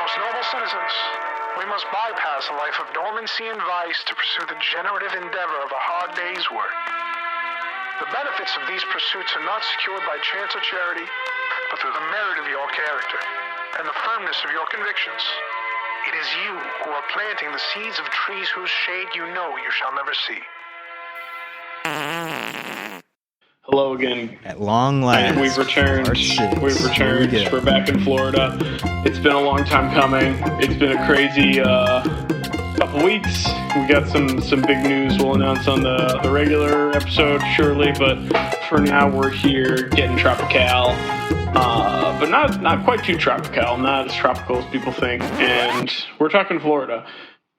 Most noble citizens, we must bypass a life of dormancy and vice to pursue the generative endeavor of a hard day's work. The benefits of these pursuits are not secured by chance or charity, but through the merit of your character and the firmness of your convictions. It is you who are planting the seeds of trees whose shade you know you shall never see. Hello again. At long last. And we've returned. We're back in Florida. It's been a long time coming. It's been a crazy couple weeks. We got some big news we'll announce on the regular episode shortly, but for now we're here getting tropical. But not quite too tropical, not as tropical as people think. And we're talking Florida.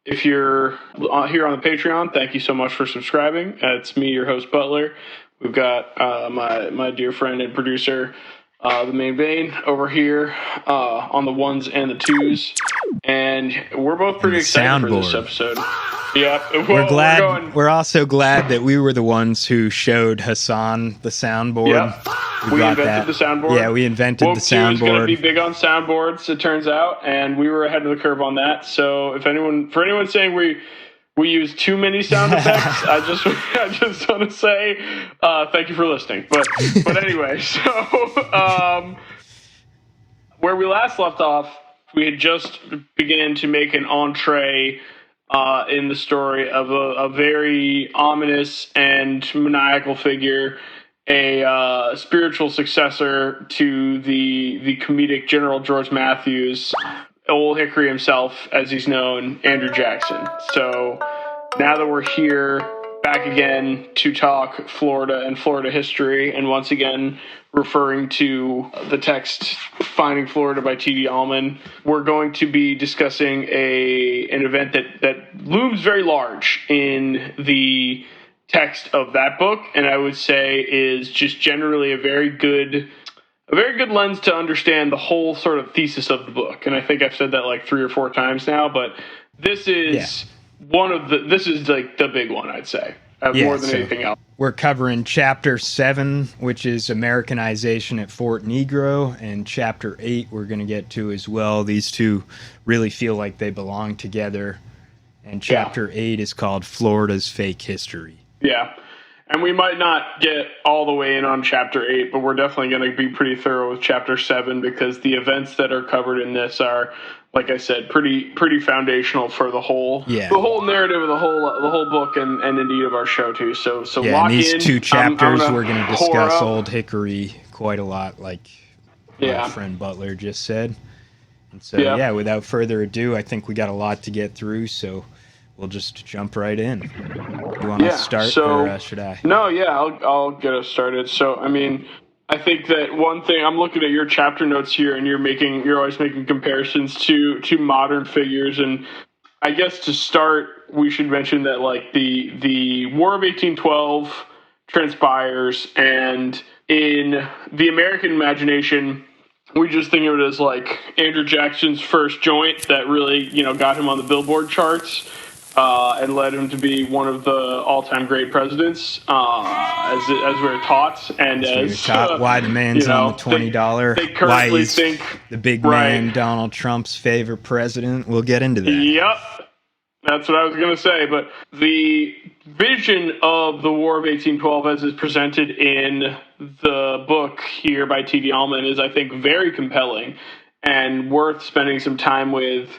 If you're here on the Patreon, thank you so much for subscribing. It's me, your host, Butler. We've got my dear friend and producer, the main Vane, over here on the ones and the twos. And we're both pretty excited for this episode. Yeah, well, we're also glad that we were the ones who showed Hassan the soundboard. Yeah, we invented the soundboard. Yeah, we invented the soundboard. Is going to be big on soundboards, it turns out, and we were ahead of the curve on that. So for anyone saying we use too many sound effects, I just want to say thank you for listening. But anyway, so where we last left off, we had just began to make an entree in the story of a very ominous and maniacal figure, a spiritual successor to the comedic General George Matthews, Old Hickory himself, as he's known, Andrew Jackson. So now that we're here, back again to talk Florida and Florida history, and once again referring to the text Finding Florida by T.D. Allman, we're going to be discussing an event that looms very large in the text of that book, and I would say is just generally a very good lens to understand the whole sort of thesis of the book. And I think I've said that like 3 or 4 times now, but this is this is like the big one, I'd say, more than anything else. We're covering Chapter 7, which is Americanization at Fort Negro, and Chapter 8 we're going to get to as well. These two really feel like they belong together. And Chapter 8 is called Florida's Fake History. Yeah. And we might not get all the way in on Chapter 8, but we're definitely going to be pretty thorough with Chapter 7 because the events that are covered in this are, like I said, pretty foundational for the whole narrative of the whole book and indeed of our show too. So lock in. These 2 chapters we're going to discuss Old Hickory quite a lot, like my friend Butler just said. And so without further ado, I think we got a lot to get through, so we'll just jump right in. You want to start, or should I? No, I'll get us started. So, I mean, I think that one thing, I'm looking at your chapter notes here, and you're always making comparisons to modern figures, and I guess to start, we should mention that like the War of 1812 transpires, and in the American imagination, we just think of it as like Andrew Jackson's first joint that really, got him on the Billboard charts. And led him to be one of the all-time great presidents, as we're taught, and as taught why the man's on the $20. They currently think the big man Donald Trump's favorite president. We'll get into that. Yep, that's what I was going to say. But the vision of the War of 1812, as is presented in the book here by T.D. Allman, is, I think, very compelling and worth spending some time with.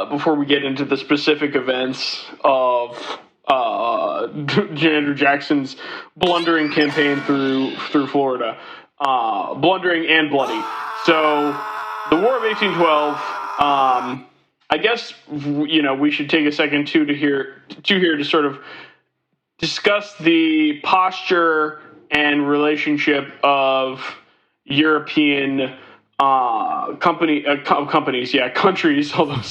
Before we get into the specific events of Andrew Jackson's blundering campaign through Florida, blundering and bloody. So, the War of 1812. I guess we should take a second to sort of discuss the posture and relationship of European countries, although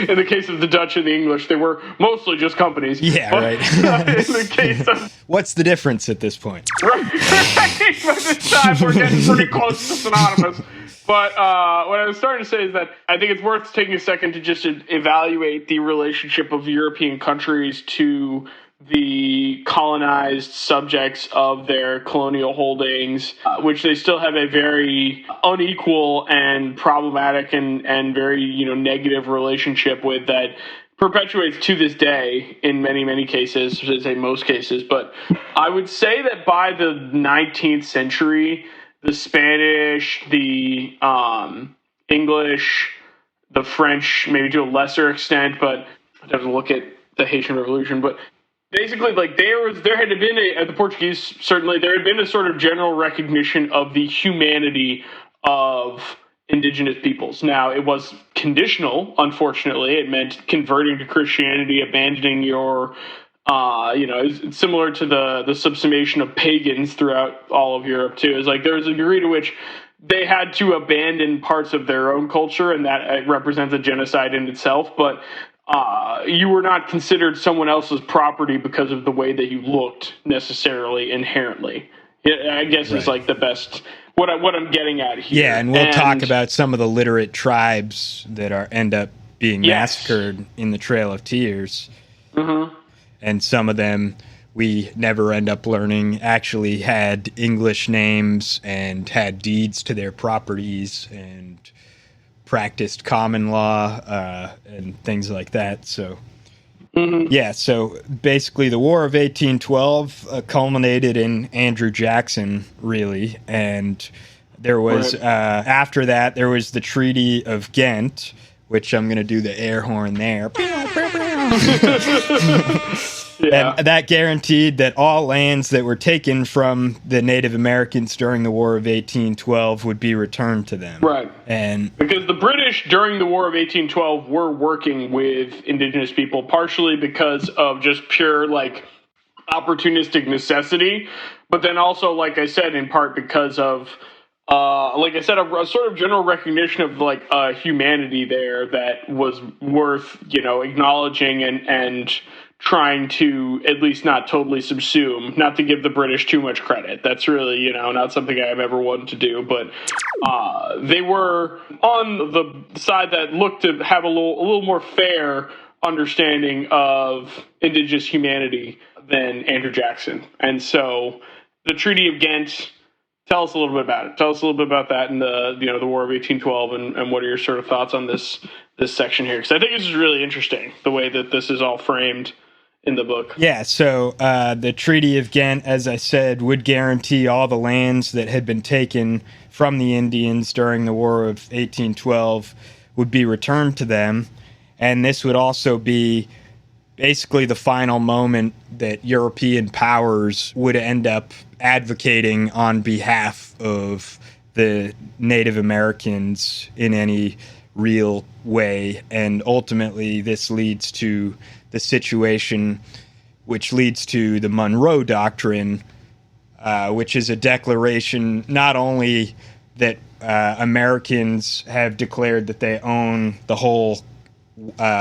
in the case of the Dutch and the English, they were mostly just companies. Yeah, but, right. In the case of... What's the difference at this point? Right. By this time, we're getting pretty close to synonymous. But what I was starting to say is that I think it's worth taking a second to just evaluate the relationship of European countries to the colonized subjects of their colonial holdings, which they still have a very unequal and problematic and very, negative relationship with that perpetuates to this day in many, many cases, I should say most cases. But I would say that by the 19th century, the Spanish, the English, the French, maybe to a lesser extent, but I'd have to look at the Haitian Revolution, but basically, there had been the Portuguese, certainly, there had been a sort of general recognition of the humanity of indigenous peoples. Now, it was conditional, unfortunately. It meant converting to Christianity, abandoning your, it's similar to the subsumation of pagans throughout all of Europe, too. It's like there was a degree to which they had to abandon parts of their own culture, and that represents a genocide in itself, but you were not considered someone else's property because of the way that you looked necessarily inherently. I guess is like the best what I'm getting at here. Yeah, and we'll talk about some of the literate tribes that end up being massacred in the Trail of Tears. Mm-hmm. And some of them we never end up learning actually had English names and had deeds to their properties and practiced common law and things like that. So, so basically the War of 1812 culminated in Andrew Jackson, really. And there was, after that, there was the Treaty of Ghent, which I'm going to do the air horn there. Yeah. And that guaranteed that all lands that were taken from the Native Americans during the War of 1812 would be returned to them. Right. And because the British during the War of 1812 were working with indigenous people, partially because of just pure, opportunistic necessity, but then also, like I said, in part because of, a sort of general recognition of, humanity there that was worth, acknowledging and trying to at least not totally subsume, not to give the British too much credit. That's really, not something I've ever wanted to do, but they were on the side that looked to have a little more fair understanding of indigenous humanity than Andrew Jackson. And so the Treaty of Ghent, tell us a little bit about it. Tell us a little bit about that in the War of 1812 and what are your sort of thoughts on this section here? Because I think this is really interesting, the way that this is all framed in the book. Yeah, so the Treaty of Ghent, as I said, would guarantee all the lands that had been taken from the Indians during the War of 1812 would be returned to them. And this would also be basically the final moment that European powers would end up advocating on behalf of the Native Americans in any real way. And ultimately, this leads to the situation which leads to the Monroe Doctrine, which is a declaration not only that Americans have declared that they own the whole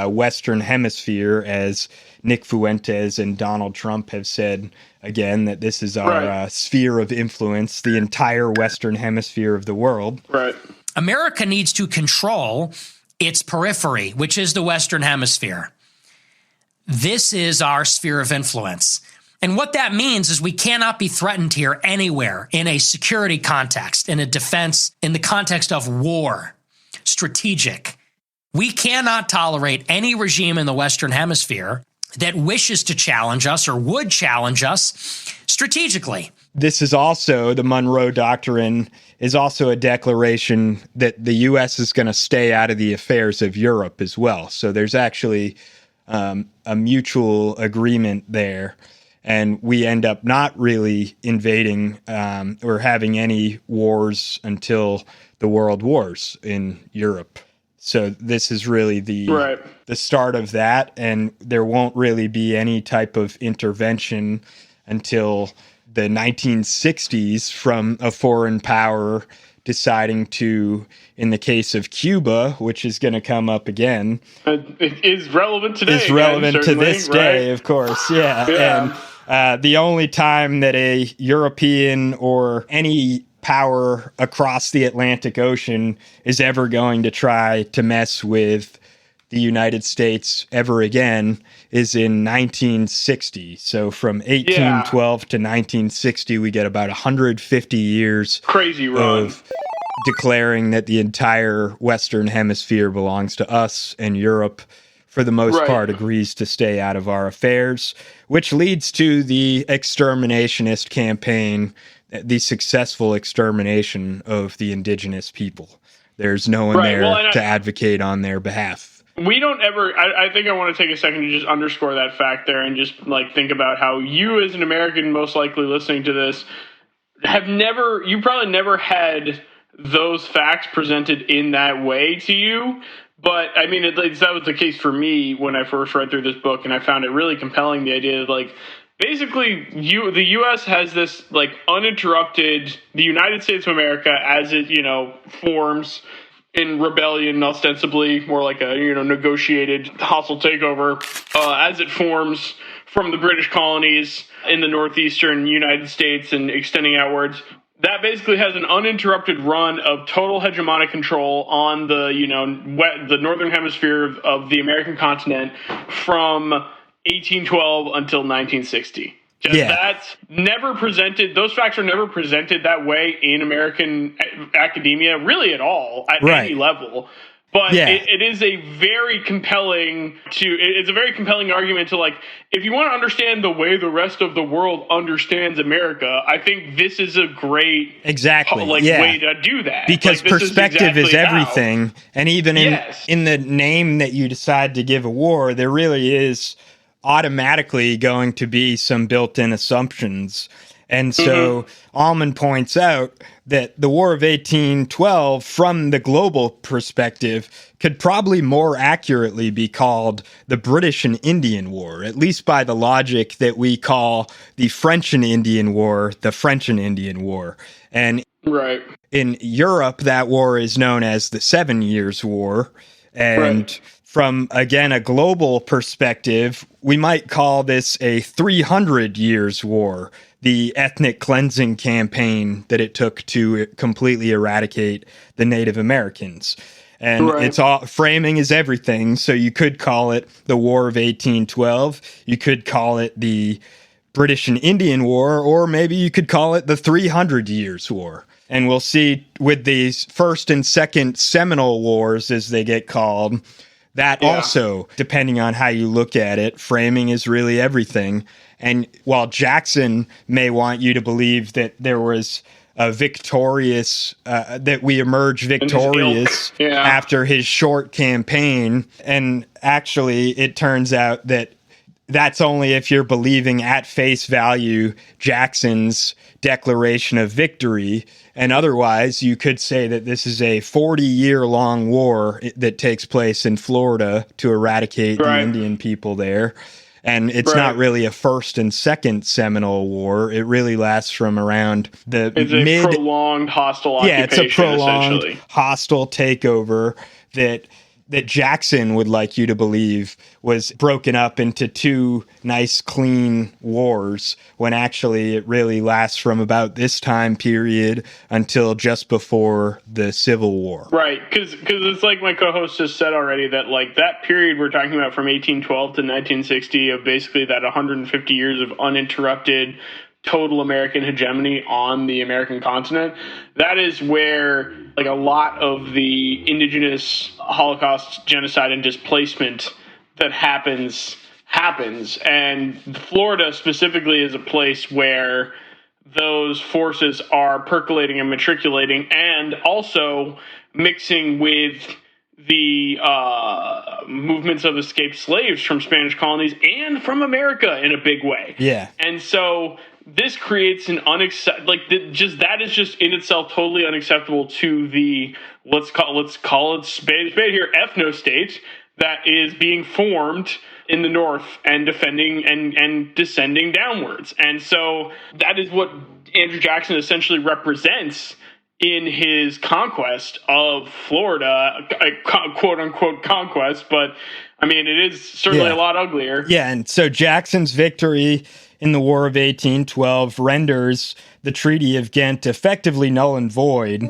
Western Hemisphere, as Nick Fuentes and Donald Trump have said again, that this is our sphere of influence, the entire Western Hemisphere of the world. Right. America needs to control its periphery, which is the Western Hemisphere. This is our sphere of influence. And what that means is we cannot be threatened here anywhere in a security context, in a defense, in the context of war, strategic. We cannot tolerate any regime in the Western Hemisphere that wishes to challenge us or would challenge us strategically. This is also, the Monroe Doctrine is also a declaration that the U.S. is going to stay out of the affairs of Europe as well. So there's actually a mutual agreement there. And we end up not really invading or having any wars until the World Wars in Europe. So this is really the start of that, and there won't really be any type of intervention until the 1960s from a foreign power deciding to, in the case of Cuba, which is going to come up again. It is relevant today. It's relevant to this day, of course, yeah. And the only time that a European or any power across the Atlantic Ocean is ever going to try to mess with the United States ever again is in 1960. So from 1812 to 1960, we get about 150 years crazy run of declaring that the entire Western Hemisphere belongs to us, and Europe, for the most part, agrees to stay out of our affairs, which leads to the exterminationist campaign, the successful extermination of the indigenous people. There's no one there to advocate on their behalf. We don't ever, I think I want to take a second to just underscore that fact there and just like think about how you as an American most likely listening to this you probably never had those facts presented in that way to you. But I mean, that was the case for me when I first read through this book, and I found it really compelling, the idea that like, basically, the U.S. has this like uninterrupted, the United States of America as it, forms in rebellion, ostensibly more like a, negotiated hostile takeover, as it forms from the British colonies in the northeastern United States and extending outwards. That basically has an uninterrupted run of total hegemonic control on the, the northern hemisphere of the American continent from 1812 until 1960. That's never presented. Those facts are never presented that way in American academia, really at all, at any level. But it is a very compelling argument to, like, if you want to understand the way the rest of the world understands America, I think this is a great way to do that. Because perspective is everything. And even in the name that you decide to give a war, there really is automatically going to be some built-in assumptions. And so Allman points out that the War of 1812, from the global perspective, could probably more accurately be called the British and Indian War, at least by the logic that we call the French and Indian War the French and Indian War. And in Europe, that war is known as the 7 Years' War. And from, again, a global perspective, we might call this a 300 Years' War, the ethnic cleansing campaign that it took to completely eradicate the Native Americans. And it's all, framing is everything, so you could call it the War of 1812, you could call it the British and Indian War, or maybe you could call it the 300 Years' War. And we'll see with these first and second Seminole Wars, as they get called, that also, depending on how you look at it, framing is really everything. And while Jackson may want you to believe that there was a victorious, that we emerged victorious after his short campaign, and actually it turns out that that's only if you're believing at face value Jackson's declaration of victory. And otherwise, you could say that this is a 40-year-long war that takes place in Florida to eradicate the Indian people there. And it's not really a first and second Seminole War. It really lasts from around the prolonged hostile occupation. Yeah, it's a prolonged hostile takeover that Jackson would like you to believe was broken up into two nice, clean wars, when actually it really lasts from about this time period until just before the Civil War. Right, because it's like my co-host just said already, that like that period we're talking about from 1812 to 1960 of basically that 150 years of uninterrupted total American hegemony on the American continent, that is where like a lot of the indigenous Holocaust, genocide, and displacement that happens. And Florida specifically is a place where those forces are percolating and matriculating, and also mixing with the movements of escaped slaves from Spanish colonies and from America in a big way. Yeah. And so this creates an that is just in itself totally unacceptable to the let's call it spade here, ethno-state that is being formed in the north and defending and descending downwards. And so that is what Andrew Jackson essentially represents in his conquest of Florida, a quote unquote conquest, but I mean, it is certainly a lot uglier. Yeah. And so Jackson's victory in the War of 1812 renders the Treaty of Ghent effectively null and void,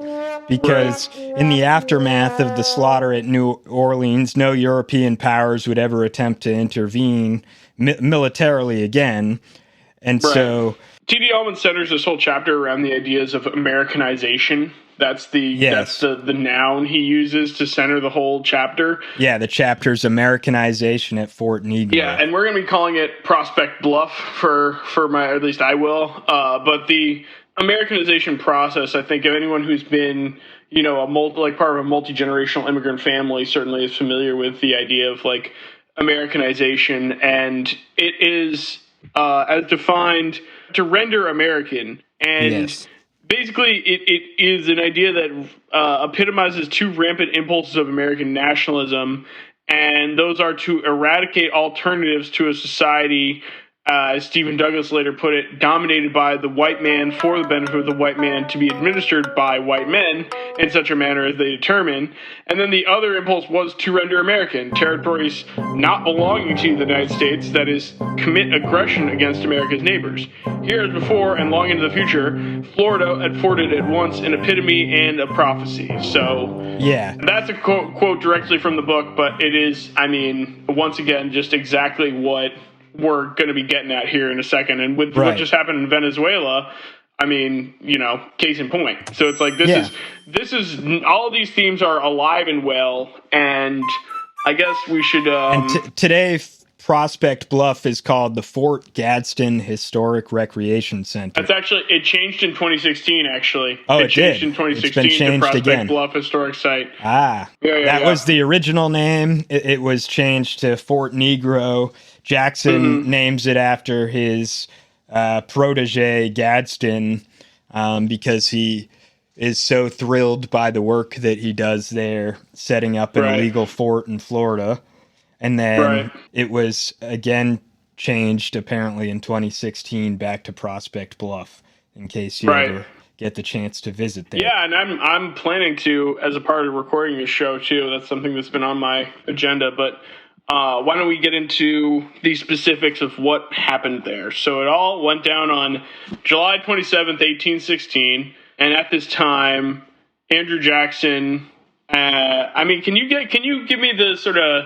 because in the aftermath of the slaughter at New Orleans, no European powers would ever attempt to intervene militarily again. And so T.D. Allman centers this whole chapter around the ideas of Americanization. That's the noun he uses to center the whole chapter. Yeah, the chapter's Americanization at Fort Negro. Yeah, and we're going to be calling it Prospect Bluff for at least I will. But the Americanization process, I think, of anyone who's been, part of a multi-generational immigrant family certainly is familiar with the idea of like Americanization, and it is as defined to render American. And basically, it is an idea that epitomizes two rampant impulses of American nationalism, and those are to eradicate alternatives to a society, as Stephen Douglas later put it, dominated by the white man for the benefit of the white man, to be administered by white men in such a manner as they determine. And then the other impulse was to render American territories not belonging to the United States, that is, commit aggression against America's neighbors. Here as before, and long into the future, Florida afforded at once an epitome and a prophecy. So yeah, that's a quote directly from the book, but it is, once again, just exactly what we're going to be getting at here in a second. And with what just happened in Venezuela, case in point. So it's like, this is all of these themes are alive and well. And I guess we should, today Prospect Bluff is called the Fort Gadsden Historic Recreation Center. That's actually, it changed in 2016, actually. Oh, it changed did. in 2016 it's been changed to Prospect again. Bluff Historic Site. That was the original name. It was changed to Fort Negro. Jackson names it after his protege, Gadsden, because he is so thrilled by the work that he does there, setting up an illegal fort in Florida. And then it was again changed apparently in 2016 back to Prospect Bluff, in case you ever get the chance to visit there. Yeah, and I'm planning to, as a part of recording this show too. That's something that's been on my agenda. But why don't we get into the specifics of what happened there? So it all went down on July 27th, 1816, and at this time, Andrew Jackson. Can you give me the sort of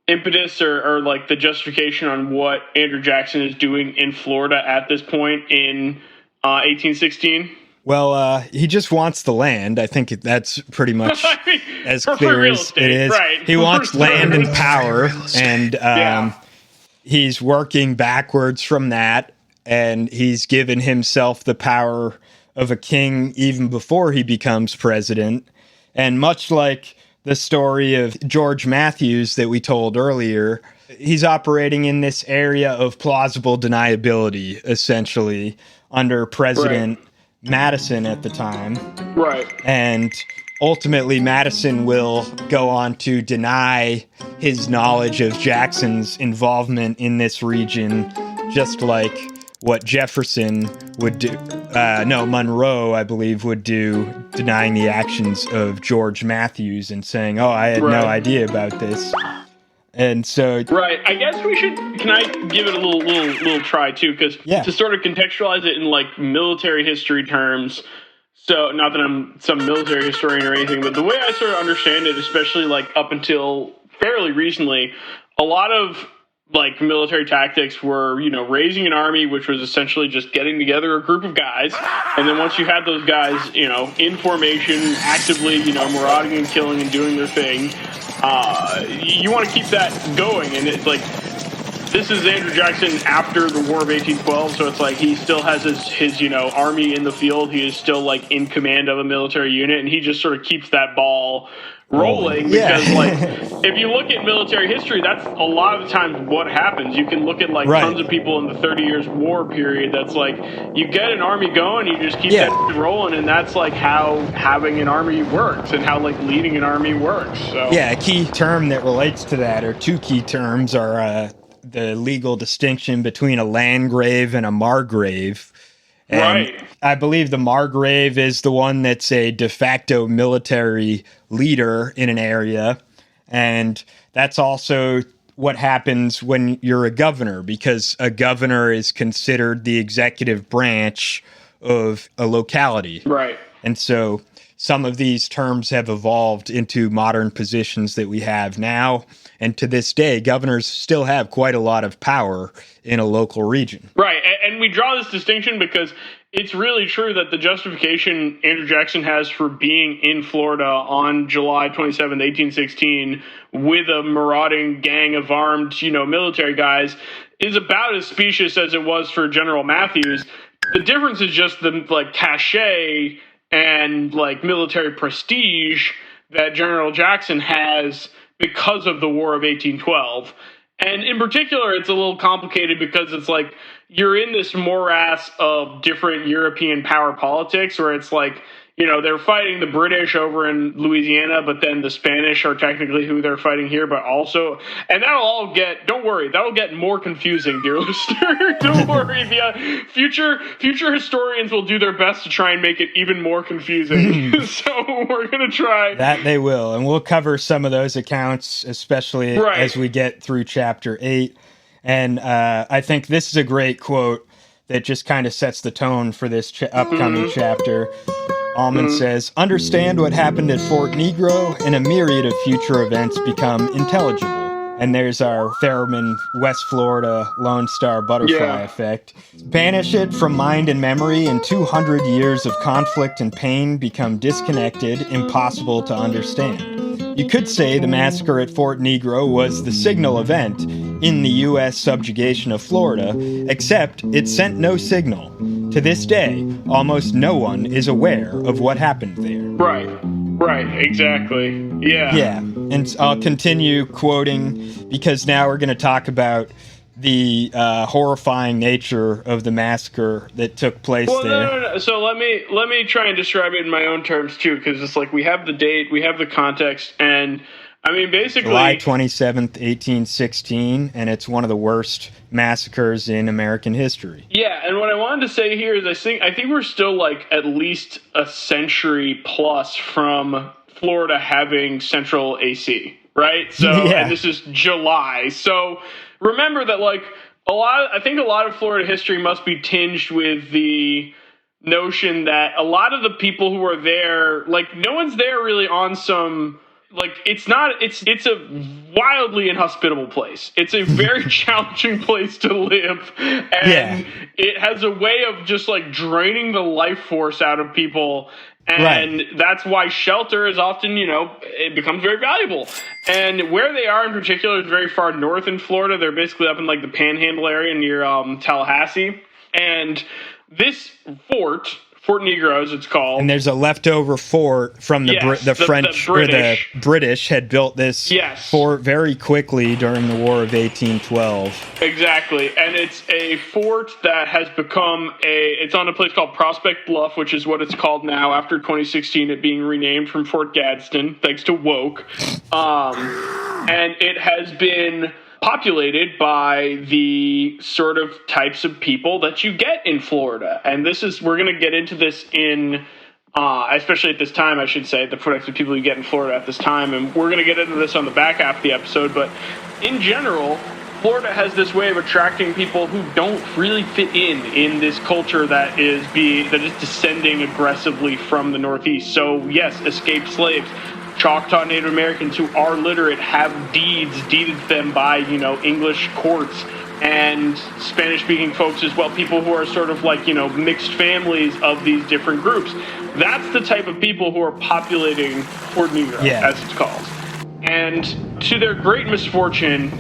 impetus or like the justification on what Andrew Jackson is doing in Florida at this point in 1816? Well, he just wants the land. I think that's pretty much as clear as it is. Right. He wants land and power, and he's working backwards from that, and he's given himself the power of a king even before he becomes president. And much like the story of George Matthews that we told earlier, he's operating in this area of plausible deniability, essentially, under President Madison at the time. Right. And ultimately, Madison will go on to deny his knowledge of Jackson's involvement in this region, just like what Jefferson would do. Monroe, I believe, would do, denying the actions of George Matthews and saying, I had no idea about this. And so, I guess we should. Can I give it a little try too? Because to sort of contextualize it in like military history terms. So, not that I'm some military historian or anything, but the way I sort of understand it, especially like up until fairly recently, a lot of like military tactics were, raising an army, which was essentially just getting together a group of guys. And then once you had those guys, in formation, actively, marauding and killing and doing their thing, you want to keep that going. And it's like, this is Andrew Jackson after the War of 1812. So it's like he still has his army in the field. He is still like in command of a military unit. And he just sort of keeps that ball rolling because if you look at military history, that's a lot of the times what happens. You can look at like tons of people in the 30 Years War period. That's like you get an army going, you just keep that rolling, and that's like how having an army works and how like leading an army works. So a key term that relates to that, or two key terms, are the legal distinction between a landgrave and a margrave. And I believe the margrave is the one that's a de facto military leader in an area. And that's also what happens when you're a governor, because a governor is considered the executive branch of a locality. Right. And so some of these terms have evolved into modern positions that we have now. And to this day, governors still have quite a lot of power in a local region. Right. And we draw this distinction because it's really true that the justification Andrew Jackson has for being in Florida on July 27, 1816, with a marauding gang of armed, military guys, is about as specious as it was for General Matthews. The difference is just the cachet and military prestige that General Jackson has because of the War of 1812. And in particular, it's a little complicated because it's you're in this morass of different European power politics where it's they're fighting the British over in Louisiana, but then the Spanish are technically who they're fighting here, but also, and that'll get more confusing, dear listener. Don't worry, the future historians will do their best to try and make it even more confusing. So we're going to try. That they will, and we'll cover some of those accounts, especially as we get through Chapter 8. And I think this is a great quote that just kind of sets the tone for this upcoming chapter. Allman says, "Understand what happened at Fort Negro, and a myriad of future events become intelligible." And there's our Theremin, West Florida, Lone Star butterfly effect. "Banish it from mind and memory, and 200 years of conflict and pain become disconnected, impossible to understand. You could say the massacre at Fort Negro was the signal event in the U.S. subjugation of Florida, except it sent no signal. To this day, almost no one is aware of what happened there." Right, exactly. Yeah, and I'll continue quoting because now we're going to talk about the horrifying nature of the massacre that took place there. No. So let me try and describe it in my own terms too, because it's we have the date, we have the context, and I mean basically July 27th, 1816, and it's one of the worst massacres in American history. Yeah, and what I wanted to say here is I think we're still at least a century plus from Florida having central AC, right? So and this is July. So remember that a lot of Florida history must be tinged with the notion that a lot of the people who are there, no one's there really on some it's a wildly inhospitable place. It's a very challenging place to live, and it has a way of just draining the life force out of people. And that's why shelter is often, it becomes very valuable. And where they are in particular is very far north in Florida. They're basically up in the Panhandle area near Tallahassee. And this Fort Negro, as it's called. And there's a leftover fort from the French, or the British had built this fort very quickly during the War of 1812. Exactly. And it's a fort that has become it's on a place called Prospect Bluff, which is what it's called now after 2016, it being renamed from Fort Gadsden, thanks to woke. And it has been populated by the sort of types of people that you get in Florida. And we're going to get into this in, especially at this time, I should say, the types of people you get in Florida at this time. And we're going to get into this on the back half of the episode. But in general, Florida has this way of attracting people who don't really fit in this culture that is descending aggressively from the Northeast. So yes, escaped slaves. Choctaw Native Americans who are literate have deeded them by, English courts, and Spanish-speaking folks as well, people who are sort of mixed families of these different groups. That's the type of people who are populating Fort Negro, as it's called. And to their great misfortune,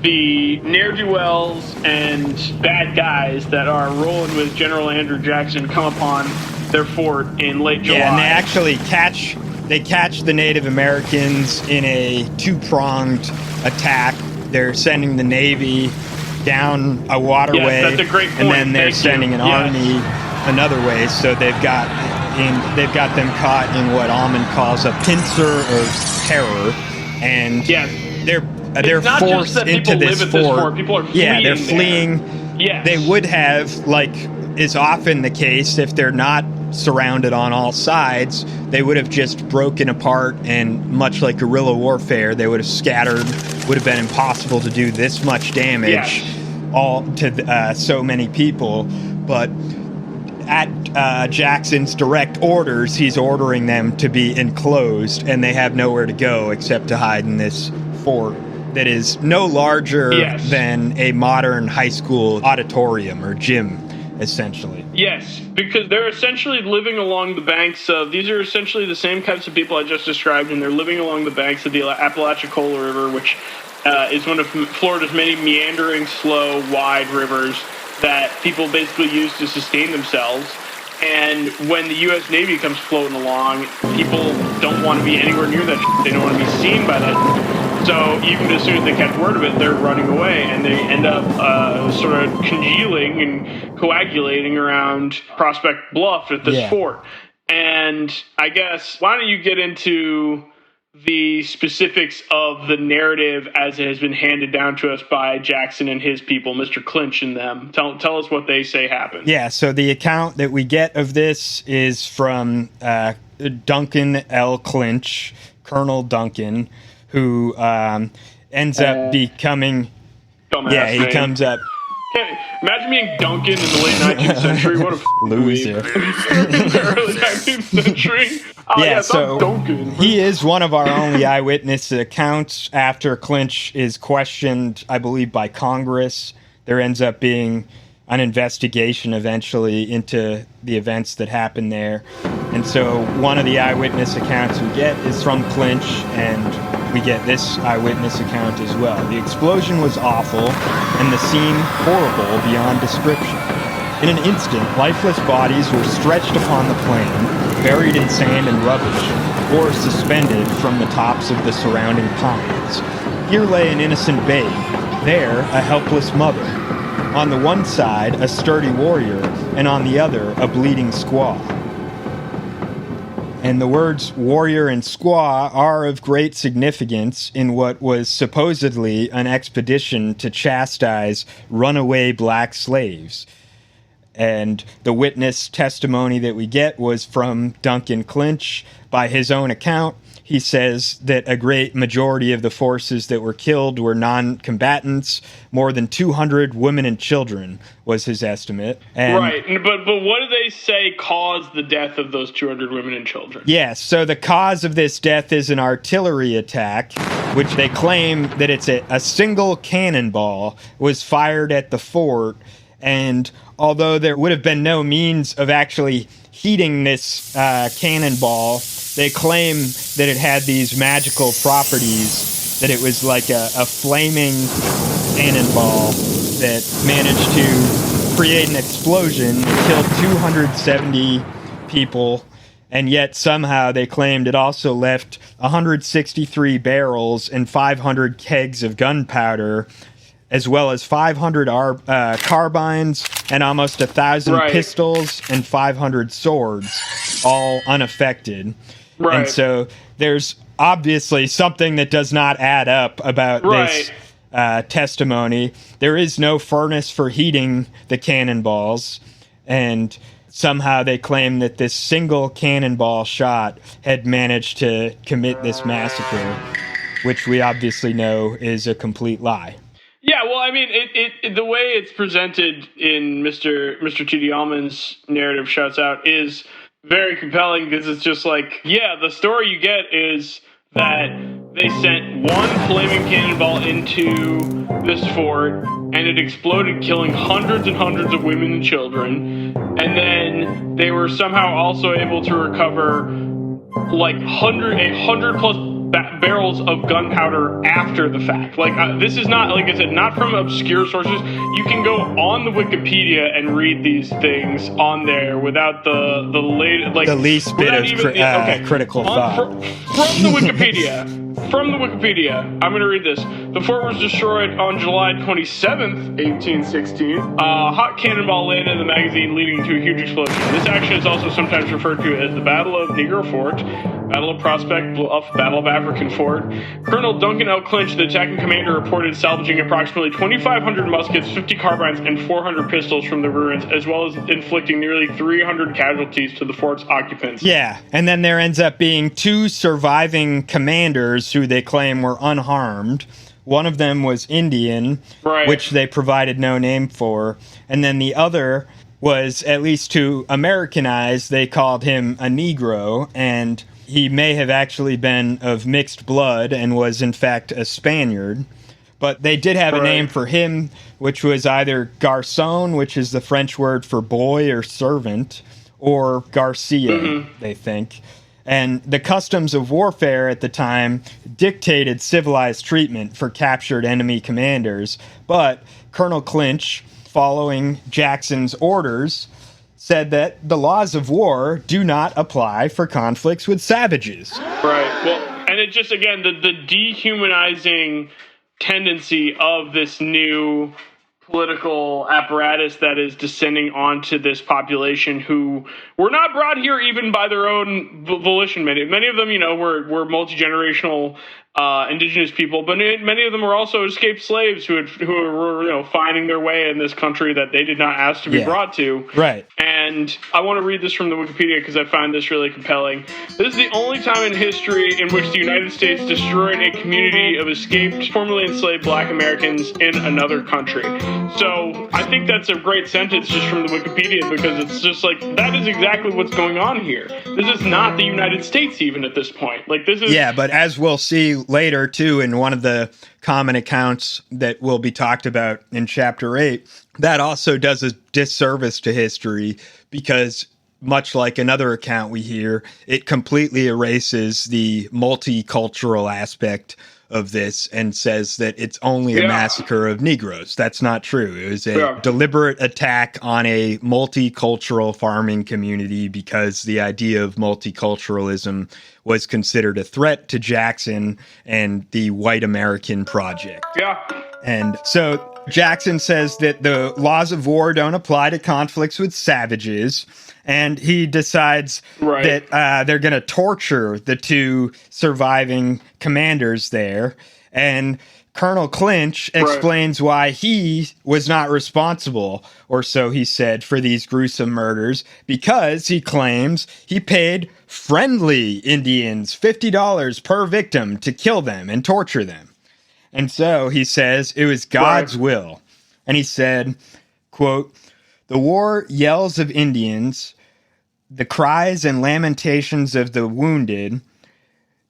the ne'er-do-wells and bad guys that are rolling with General Andrew Jackson come upon their fort in late July. Yeah, and they actually catch the Native Americans in a two-pronged attack. They're sending the Navy down a waterway, that's a great point. And then they're sending an army another way. So they've got them caught in what Allman calls a pincer of terror, and they're forced into this fort. People are fleeing. They're fleeing. Yes. They would have, is often the case, if they're not surrounded on all sides, they would have just broken apart, and much like guerrilla warfare, they would have scattered. Would have been impossible to do this much damage all to so many people. But at Jackson's direct orders, he's ordering them to be enclosed, and they have nowhere to go except to hide in this fort that is no larger than a modern high school auditorium or gym, essentially. Yes, because they're essentially living along the banks of, these are essentially the same types of people I just described, and they're living along the banks of the Apalachicola River, which is one of Florida's many meandering, slow, wide rivers that people basically use to sustain themselves. And when the U.S. Navy comes floating along, people don't want to be anywhere near that shit. They don't want to be seen by that. So even as soon as they catch word of it, they're running away, and they end up sort of congealing and coagulating around Prospect Bluff at this fort. And I guess, why don't you get into the specifics of the narrative as it has been handed down to us by Jackson and his people, Mr. Clinch and them. Tell us what they say happened. Yeah, so the account that we get of this is from Duncan L. Clinch, Colonel Duncan, who ends up becoming... Dumbass he name. comes up... Imagine being Duncan in the late 19th century. What a loser. In the early 19th century. So Duncan. He is one of our only eyewitness accounts. After Clinch is questioned, I believe, by Congress, there ends up being an investigation eventually into the events that happened there. And so one of the eyewitness accounts we get is from Clinch, and we get this eyewitness account as well. The explosion was awful, and the scene horrible beyond description. In an instant, lifeless bodies were stretched upon the plain, buried in sand and rubbish, or suspended from the tops of the surrounding pines. Here lay an innocent babe, there a helpless mother. On the one side, a sturdy warrior, and on the other, a bleeding squaw. And the words warrior and squaw are of great significance in what was supposedly an expedition to chastise runaway black slaves. And the witness testimony that we get was from Duncan Clinch. By his own account, he says that a great majority of the forces that were killed were non-combatants. More than 200 women and children was his estimate. And right, but what do they say caused the death of those 200 women and children? Yes, so the cause of this death is an artillery attack, which they claim that it's a single cannonball was fired at the fort. And although there would have been no means of actually heating this cannonball, they claim that it had these magical properties, that it was like a flaming cannonball that managed to create an explosion that killed 270 people, and yet somehow they claimed it also left 163 barrels and 500 kegs of gunpowder, as well as 500 carbines and almost 1,000 pistols and 500 swords, all unaffected. Right. And so there's obviously something that does not add up about this testimony. There is no furnace for heating the cannonballs, and somehow they claim that this single cannonball shot had managed to commit this massacre, which we obviously know is a complete lie. Yeah, well, I mean, it the way it's presented in Mr. T.D. Allman's narrative, shouts out, is very compelling, because it's just like, the story you get is that they sent one flaming cannonball into this fort, and it exploded, killing hundreds and hundreds of women and children, and then they were somehow also able to recover like 100 plus barrels of gunpowder after the fact. Like, this is not, like I said, not from obscure sources. You can go on the Wikipedia and read these things on there without the least bit of critical thought. From the Wikipedia, I'm going to read this. The fort was destroyed on July 27th, 1816. A hot cannonball landed in the magazine, leading to a huge explosion. This action is also sometimes referred to as the Battle of Negro Fort, Battle of Prospect Bluff, Battle of African Fort. Colonel Duncan L. Clinch, the attacking commander, reported salvaging approximately 2,500 muskets, 50 carbines, and 400 pistols from the ruins, as well as inflicting nearly 300 casualties to the fort's occupants. Yeah, and then there ends up being 2 surviving commanders who they claim were unharmed. One of them was Indian, which they provided no name for, and then the other was, at least to Americanize, they called him a Negro, and he may have actually been of mixed blood and was in fact a Spaniard. But they did have a name for him, which was either garçon, which is the French word for boy or servant, or Garcia, they think. And the customs of warfare at the time dictated civilized treatment for captured enemy commanders. But Colonel Clinch, following Jackson's orders, said that the laws of war do not apply for conflicts with savages. Right. Well, and it just, again, the dehumanizing tendency of this new political apparatus that is descending onto this population who were not brought here even by their own volition. Many of them, were multi-generational indigenous people, but many of them were also escaped slaves who were finding their way in this country that they did not ask to be brought to. Right. And I want to read this from the Wikipedia because I find this really compelling. This is the only time in history in which the United States destroyed a community of escaped, formerly enslaved Black Americans in another country. So I think that's a great sentence just from the Wikipedia, because it's just like, that is exactly what's going on here. This is not the United States even at this point. Like, this is... Yeah, but as we'll see later, too, in one of the common accounts that will be talked about in Chapter 8, that also does a disservice to history, because much like another account we hear, it completely erases the multicultural aspect of this and says that it's only a massacre of Negroes. That's not true. It was a deliberate attack on a multicultural farming community because the idea of multiculturalism was considered a threat to Jackson and the white American project. Yeah. And so Jackson says that the laws of war don't apply to conflicts with savages, and he decides that they're going to torture the two surviving commanders there. And Colonel Clinch explains why he was not responsible, or so he said, for these gruesome murders, because he claims he paid friendly Indians $50 per victim to kill them and torture them. And so he says it was God's will. And he said, quote, "The war yells of Indians, the cries and lamentations of the wounded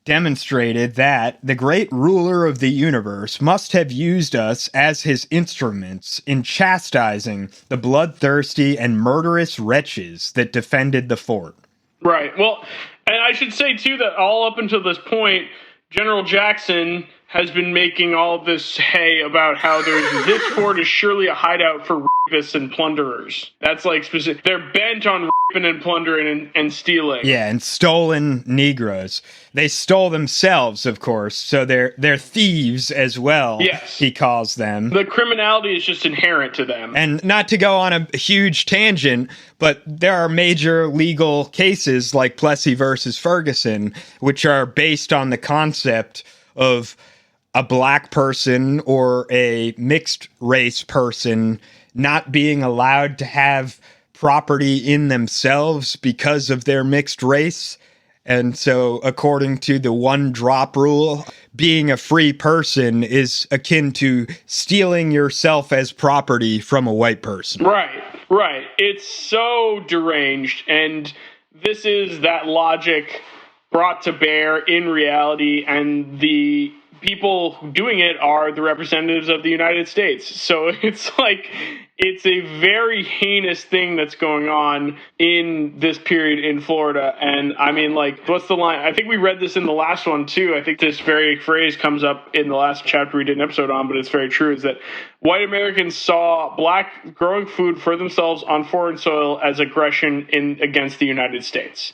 demonstrated that the great ruler of the universe must have used us as his instruments in chastising the bloodthirsty and murderous wretches that defended the fort." Right. Well, and I should say, too, that all up until this point, General Jackson has been making all this hay about how this fort is surely a hideout for rapists and plunderers. That's like specific. They're bent on raping and plundering and stealing. Yeah, and stolen Negroes. They stole themselves, of course, so they're thieves as well. Yes, he calls them. The criminality is just inherent to them. And not to go on a huge tangent, but there are major legal cases like Plessy versus Ferguson, which are based on the concept of a black person or a mixed race person not being allowed to have property in themselves because of their mixed race. And so, according to the one drop rule, being a free person is akin to stealing yourself as property from a white person. Right. It's so deranged. And this is that logic brought to bear in reality, and the people doing it are the representatives of the United States. So it's like, it's a very heinous thing that's going on in this period in Florida. And I mean, like, what's the line? I think we read this in the last one too. I think this very phrase comes up in the last chapter we did an episode on, but it's very true, is that white Americans saw black growing food for themselves on foreign soil as aggression against the United States.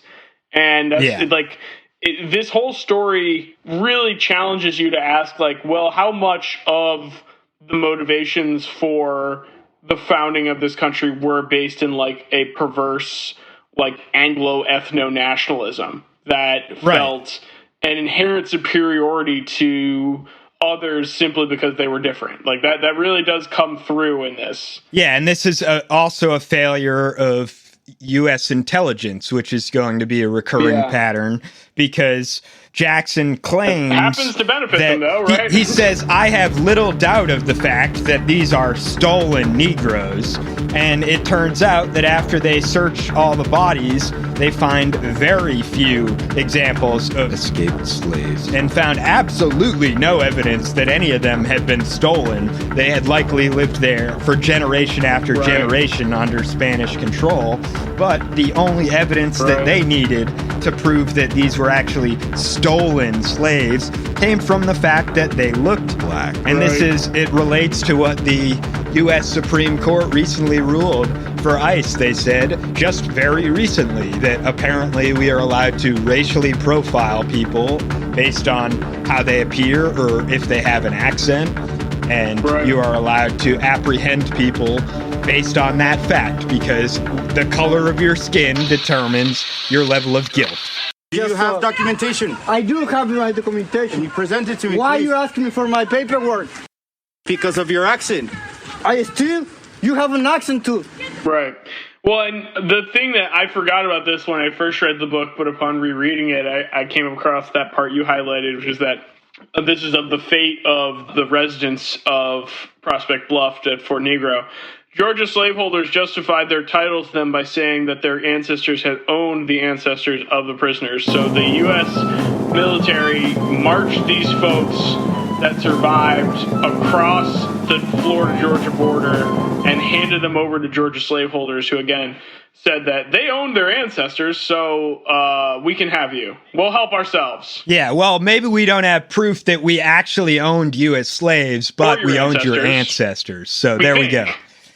And that's this whole story really challenges you to ask, like, well, how much of the motivations for the founding of this country were based in, like, a perverse, like, Anglo-ethno-nationalism that felt an inherent superiority to others simply because they were different. Like, that really does come through in this. Yeah, and this is also a failure of U.S. intelligence, which is going to be a recurring pattern, because Jackson claims it happens to benefit them, though, right? He says, I have little doubt of the fact that these are stolen Negroes. And it turns out that after they search all the bodies, they find very few examples of escaped slaves and found absolutely no evidence that any of them had been stolen. They had likely lived there for generation after generation under Spanish control. But the only evidence that they needed to prove that these were actually stolen slaves came from the fact that they looked black. And it relates to what the U.S. Supreme Court recently ruled for ICE. They said just very recently that apparently we are allowed to racially profile people based on how they appear or if they have an accent. And you are allowed to apprehend people based on that fact because the color of your skin determines your level of guilt. Do you have documentation? I do have my documentation. Can you present it to me, Why please? are you asking me for my paperwork? Because of your accent. You have an accent too. Right. Well, and the thing that I forgot about this when I first read the book, but upon rereading it, I came across that part you highlighted, which is that this is of the fate of the residents of Prospect Bluff at Fort Negro. Georgia slaveholders justified their titles to them by saying that their ancestors had owned the ancestors of the prisoners. So the U.S. military marched these folks that survived across the Florida-Georgia border and handed them over to Georgia slaveholders who, again, said that they owned their ancestors, so we can have you. We'll help ourselves. Yeah, well, maybe we don't have proof that we actually owned you as slaves, but we owned your ancestors. So there we go.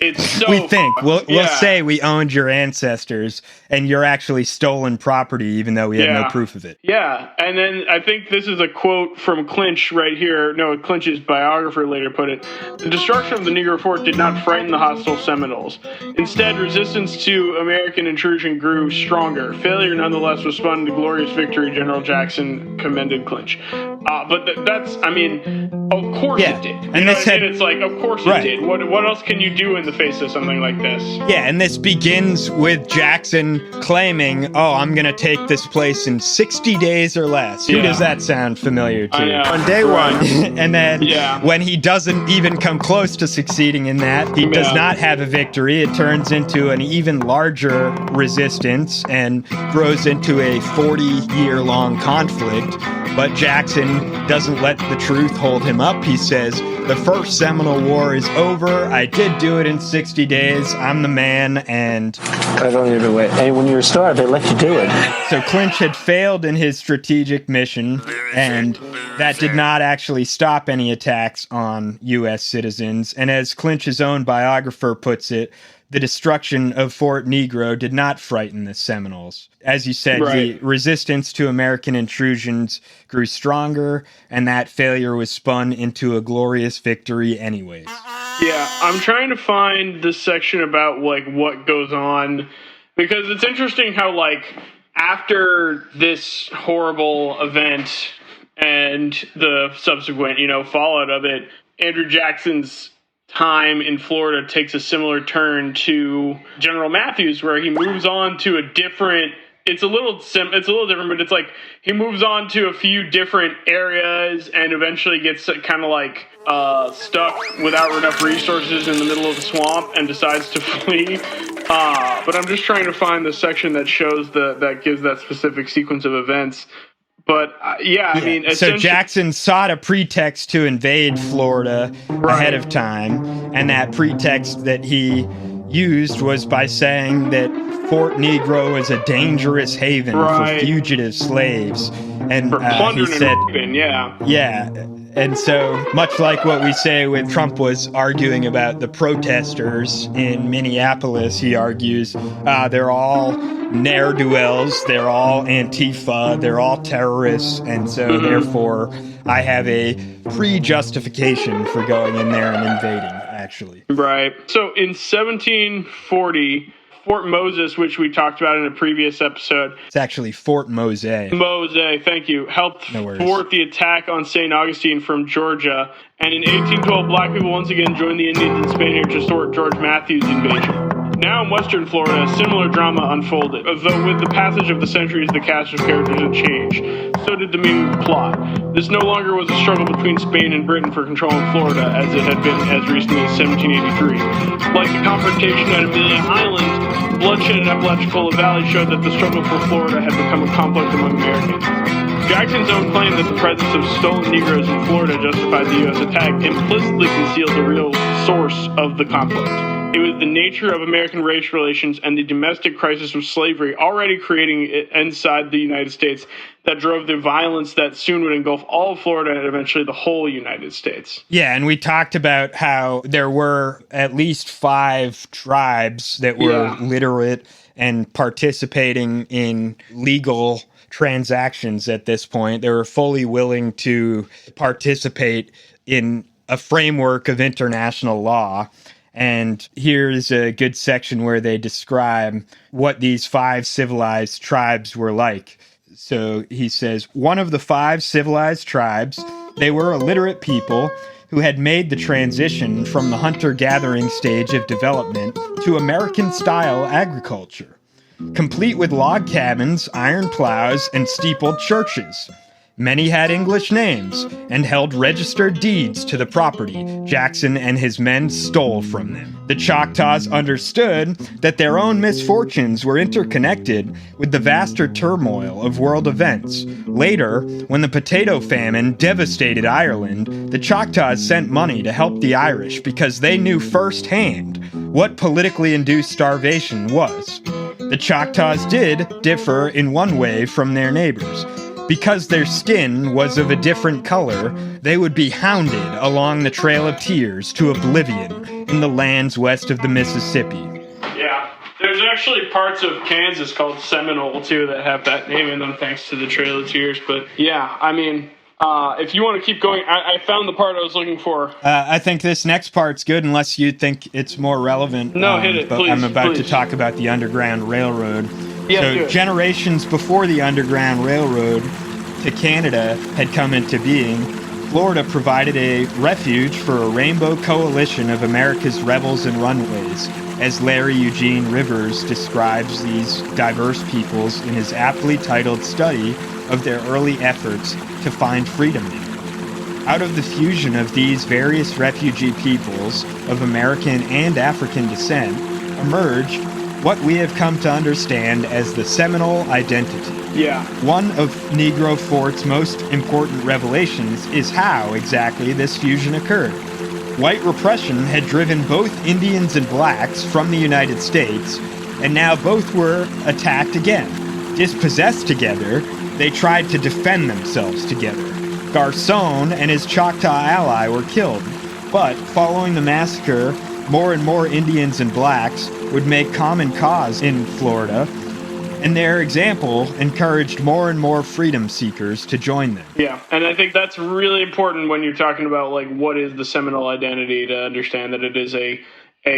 It's so we think we'll say we owned your ancestors and you're actually stolen property even though we have no proof of it. Yeah, and then I think this is a quote from Clinch right here. No, Clinch's biographer later put it. The destruction of the Negro fort did not frighten the hostile Seminoles. Instead, resistance to American intrusion grew stronger. Failure nonetheless was spun into glorious victory. General Jackson commended Clinch. But that's, I mean, of course it did. And this it's like, of course it did. What else can you do in the face of something like this? Yeah, and this begins with Jackson claiming, I'm going to take this place in 60 days or less. Who does that sound familiar to? On day one. And then when he doesn't even come close to succeeding in that, he does not have a victory. It turns into an even larger resistance and grows into a 40-year-long conflict. But Jackson doesn't let the truth hold him up. He says, the first Seminole War is over. I did do it in 60 days. I'm the man, and I don't even wait. Hey, when you were starved, they let you do it. So Clinch had failed in his strategic mission, and that did not actually stop any attacks on U.S. citizens. And as Clinch's own biographer puts it, the destruction of Fort Negro did not frighten the Seminoles. As you said, the resistance to American intrusions grew stronger, and that failure was spun into a glorious victory anyways. Yeah, I'm trying to find this section about, like, what goes on, because it's interesting how, like, after this horrible event and the subsequent, fallout of it, Andrew Jackson's time in Florida takes a similar turn to General Matthews, where he moves on to a different. It's a little different, but it's like he moves on to a few different areas and eventually gets kind of like stuck without enough resources in the middle of the swamp and decides to flee. But I'm just trying to find the section that shows that gives that specific sequence of events. But, I mean... So Jackson sought a pretext to invade Florida ahead of time, and that pretext that he used was by saying that Fort Negro is a dangerous haven for fugitive slaves. And he said... And so, much like what we say when Trump was arguing about the protesters in Minneapolis, he argues they're all ne'er-do-wells, they're all Antifa, they're all terrorists, and so therefore I have a pre-justification for going in there and invading, actually. Right. So in 1740... Fort Moses, which we talked about in a previous episode. It's actually Fort Mose. Mose, thank you. Helped thwart the attack on St. Augustine from Georgia. And in 1812, black people once again joined the Indians and Spaniards to thwart George Matthews' invasion. Now in Western Florida, a similar drama unfolded. Though with the passage of the centuries, the cast of characters had changed. So did the meaning of the plot. This no longer was a struggle between Spain and Britain for control in Florida, as it had been as recently as 1783. Like the confrontation at Amelia Island, bloodshed in Apalachicola Valley showed that the struggle for Florida had become a conflict among Americans. Jackson's own claim that the presence of stolen Negroes in Florida justified the U.S. attack implicitly concealed the real source of the conflict. It was the nature of American race relations and the domestic crisis of slavery already creating inside the United States that drove the violence that soon would engulf all of Florida and eventually the whole United States. Yeah, and we talked about how there were at least 5 tribes that were literate and participating in legal transactions at this point. They were fully willing to participate in a framework of international law. And here's a good section where they describe what these 5 civilized tribes were like. So he says, one of the 5 civilized tribes, they were a literate people who had made the transition from the hunter-gathering stage of development to American-style agriculture, complete with log cabins, iron plows, and steepled churches. Many had English names and held registered deeds to the property Jackson and his men stole from them. The Choctaws understood that their own misfortunes were interconnected with the vaster turmoil of world events. Later, when the potato famine devastated Ireland, the Choctaws sent money to help the Irish because they knew firsthand what politically induced starvation was. The Choctaws did differ in one way from their neighbors. Because their skin was of a different color, they would be hounded along the Trail of Tears to oblivion in the lands west of the Mississippi. Yeah, there's actually parts of Kansas called Seminole, too, that have that name in them thanks to the Trail of Tears. But yeah, I mean, if you want to keep going, I found the part I was looking for. I think this next part's good, unless you think it's more relevant. No, hit it, but please. I'm about to talk about the Underground Railroad. Yeah, so generations before the Underground Railroad to Canada had come into being, Florida provided a refuge for a rainbow coalition of America's rebels and runaways, as Larry Eugene Rivers describes these diverse peoples in his aptly titled study of their early efforts to find freedom there. Out of the fusion of these various refugee peoples of American and African descent emerged what we have come to understand as the Seminole identity. Yeah. One of Negro Fort's most important revelations is how exactly this fusion occurred. White repression had driven both Indians and blacks from the United States, and now both were attacked again. Dispossessed together, they tried to defend themselves together. Garcon and his Choctaw ally were killed, but following the massacre, more and more Indians and blacks would make common cause in Florida, and their example encouraged more and more freedom seekers to join them. Yeah, and I think that's really important when you're talking about, like, what is the Seminole identity, to understand that it is a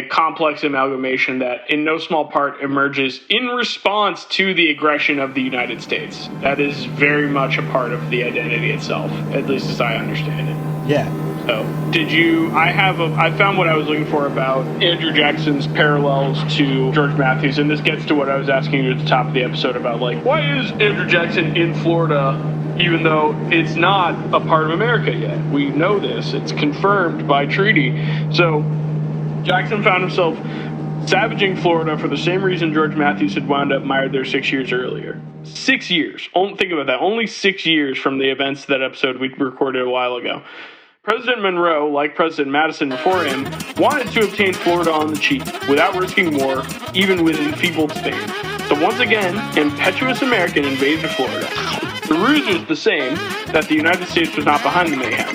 complex amalgamation that in no small part emerges in response to the aggression of the United States. That is very much a part of the identity itself, at least as I understand it. Yeah. So, I found what I was looking for about Andrew Jackson's parallels to George Matthews, and this gets to what I was asking you at the top of the episode about, like, why is Andrew Jackson in Florida even though it's not a part of America yet? We know this. It's confirmed by treaty. So, Jackson found himself savaging Florida for the same reason George Matthews had wound up mired there 6 years earlier. 6 years. Think about that. Only 6 years from the events, that episode we recorded a while ago. President Monroe, like President Madison before him, wanted to obtain Florida on the cheap, without risking war, even with enfeebled Spain. So once again, impetuous American invaded Florida. The ruse was the same, that the United States was not behind the mayhem.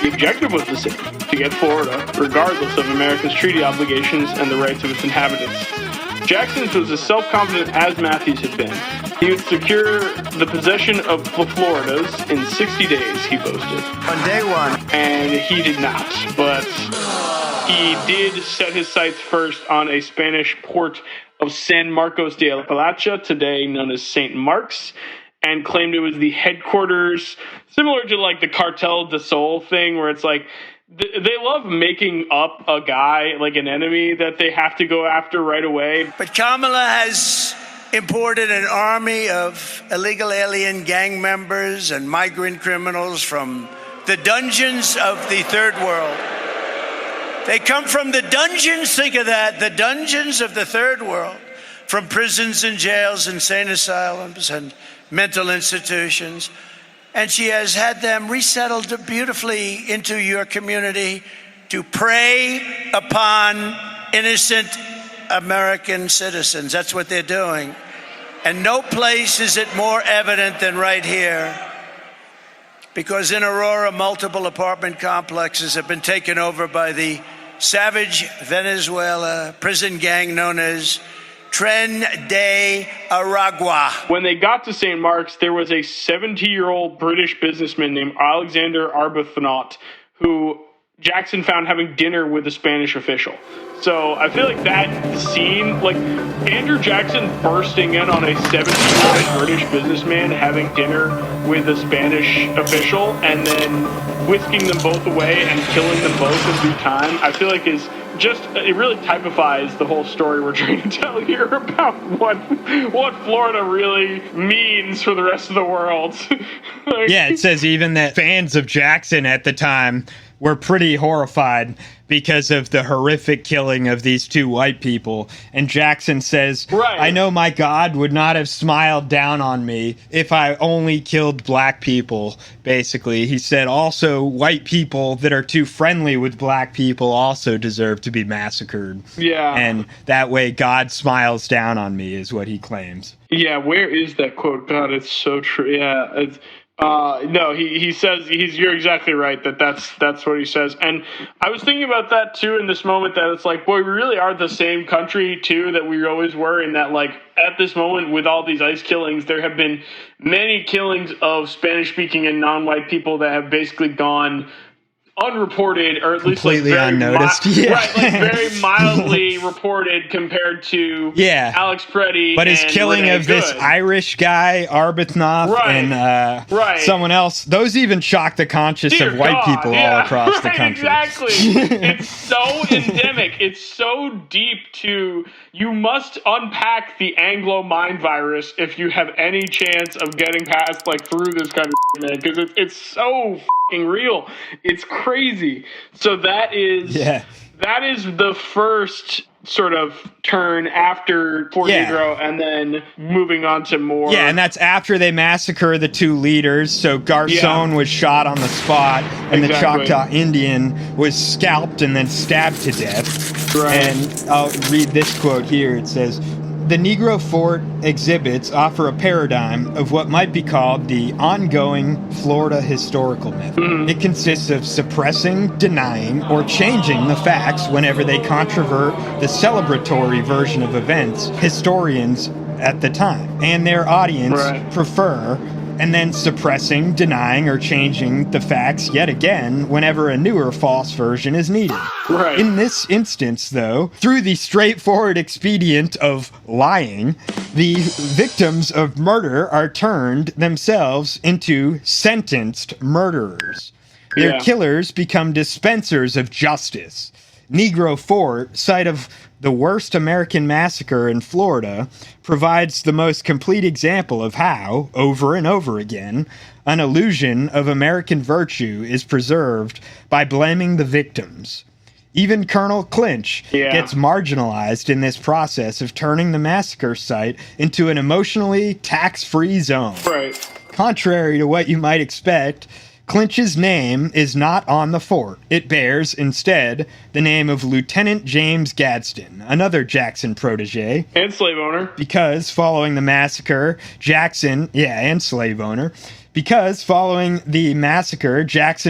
The objective was the same, to get Florida, regardless of America's treaty obligations and the rights of its inhabitants. Jackson's was as self-confident as Matthews had been. He would secure the possession of the Floridas in 60 days, he boasted. On day one. And he did not, but he did set his sights first on a Spanish port of San Marcos de Appalachia, today known as St. Mark's, and claimed it was the headquarters, similar to like the Cartel de Sol thing, where it's like they love making up a guy, like an enemy that they have to go after right away. But Kamala has imported an army of illegal alien gang members and migrant criminals from the dungeons of the third world. They come from the dungeons, think of that, the dungeons of the third world, from prisons and jails, insane asylums and mental institutions. And she has had them resettled beautifully into your community to prey upon innocent American citizens. That's what they're doing. And no place is it more evident than right here. Because in Aurora, multiple apartment complexes have been taken over by the savage Venezuela prison gang known as Tren de Aragua. When they got to St. Mark's, there was a 70-year-old British businessman named Alexander Arbuthnot who Jackson found having dinner with a Spanish official. So I feel like that scene, like Andrew Jackson bursting in on a 70-year-old British businessman having dinner with a Spanish official and then whisking them both away and killing them both in due time, I feel like is just, it really typifies the whole story we're trying to tell here about what Florida really means for the rest of the world. Yeah, it says even that fans of Jackson at the time were pretty horrified because of the horrific killing of these two white people. And Jackson says, right, I know my God would not have smiled down on me if I only killed black people, basically. He said also white people that are too friendly with black people also deserve to be massacred. Yeah. And that way God smiles down on me is what he claims. Yeah, where is that quote? God, it's so true. Yeah, it's... no, he says you're exactly right that's what he says. And I was thinking about that too in this moment, that it's like, boy, we really are the same country too that we always were, in that like at this moment with all these ICE killings, there have been many killings of Spanish speaking and non-white people that have basically gone unreported, or at least completely like unnoticed. Yeah. Right, like very mildly reported compared to Alex Preddy. But his killing Renee of this Irish guy, Arbuthnot, and someone else, those even shock the conscience of white people all across the country. Exactly. It's so endemic. It's so deep to, you must unpack the Anglo mind virus if you have any chance of getting past, like, through this kind of shit, man, because it's so f***ing real. It's crazy. So that is the first sort of turn after Fort Negro, and then moving on to more. Yeah, and that's after they massacre the two leaders. So Garcon was shot on the spot, and the Choctaw Indian was scalped and then stabbed to death. Right. And I'll read this quote here. It says, "The Negro fort exhibits offer a paradigm of what might be called the ongoing Florida historical myth. It consists of suppressing, denying, or changing the facts whenever they controvert the celebratory version of events historians at the time and their audience prefer, and then suppressing, denying, or changing the facts yet again whenever a newer false version is needed. Right. In this instance, though, through the straightforward expedient of lying, the victims of murder are turned themselves into sentenced murderers. Their killers become dispensers of justice. Negro Fort, site of the worst American massacre in Florida, provides the most complete example of how, over and over again, an illusion of American virtue is preserved by blaming the victims. Even Colonel Clinch gets marginalized in this process of turning the massacre site into an emotionally tax-free zone. Right. Contrary to what you might expect, Clinch's name is not on the fort. It bears, instead, the name of Lieutenant James Gadsden, another Jackson protege. And slave owner. Because following the massacre, Jackson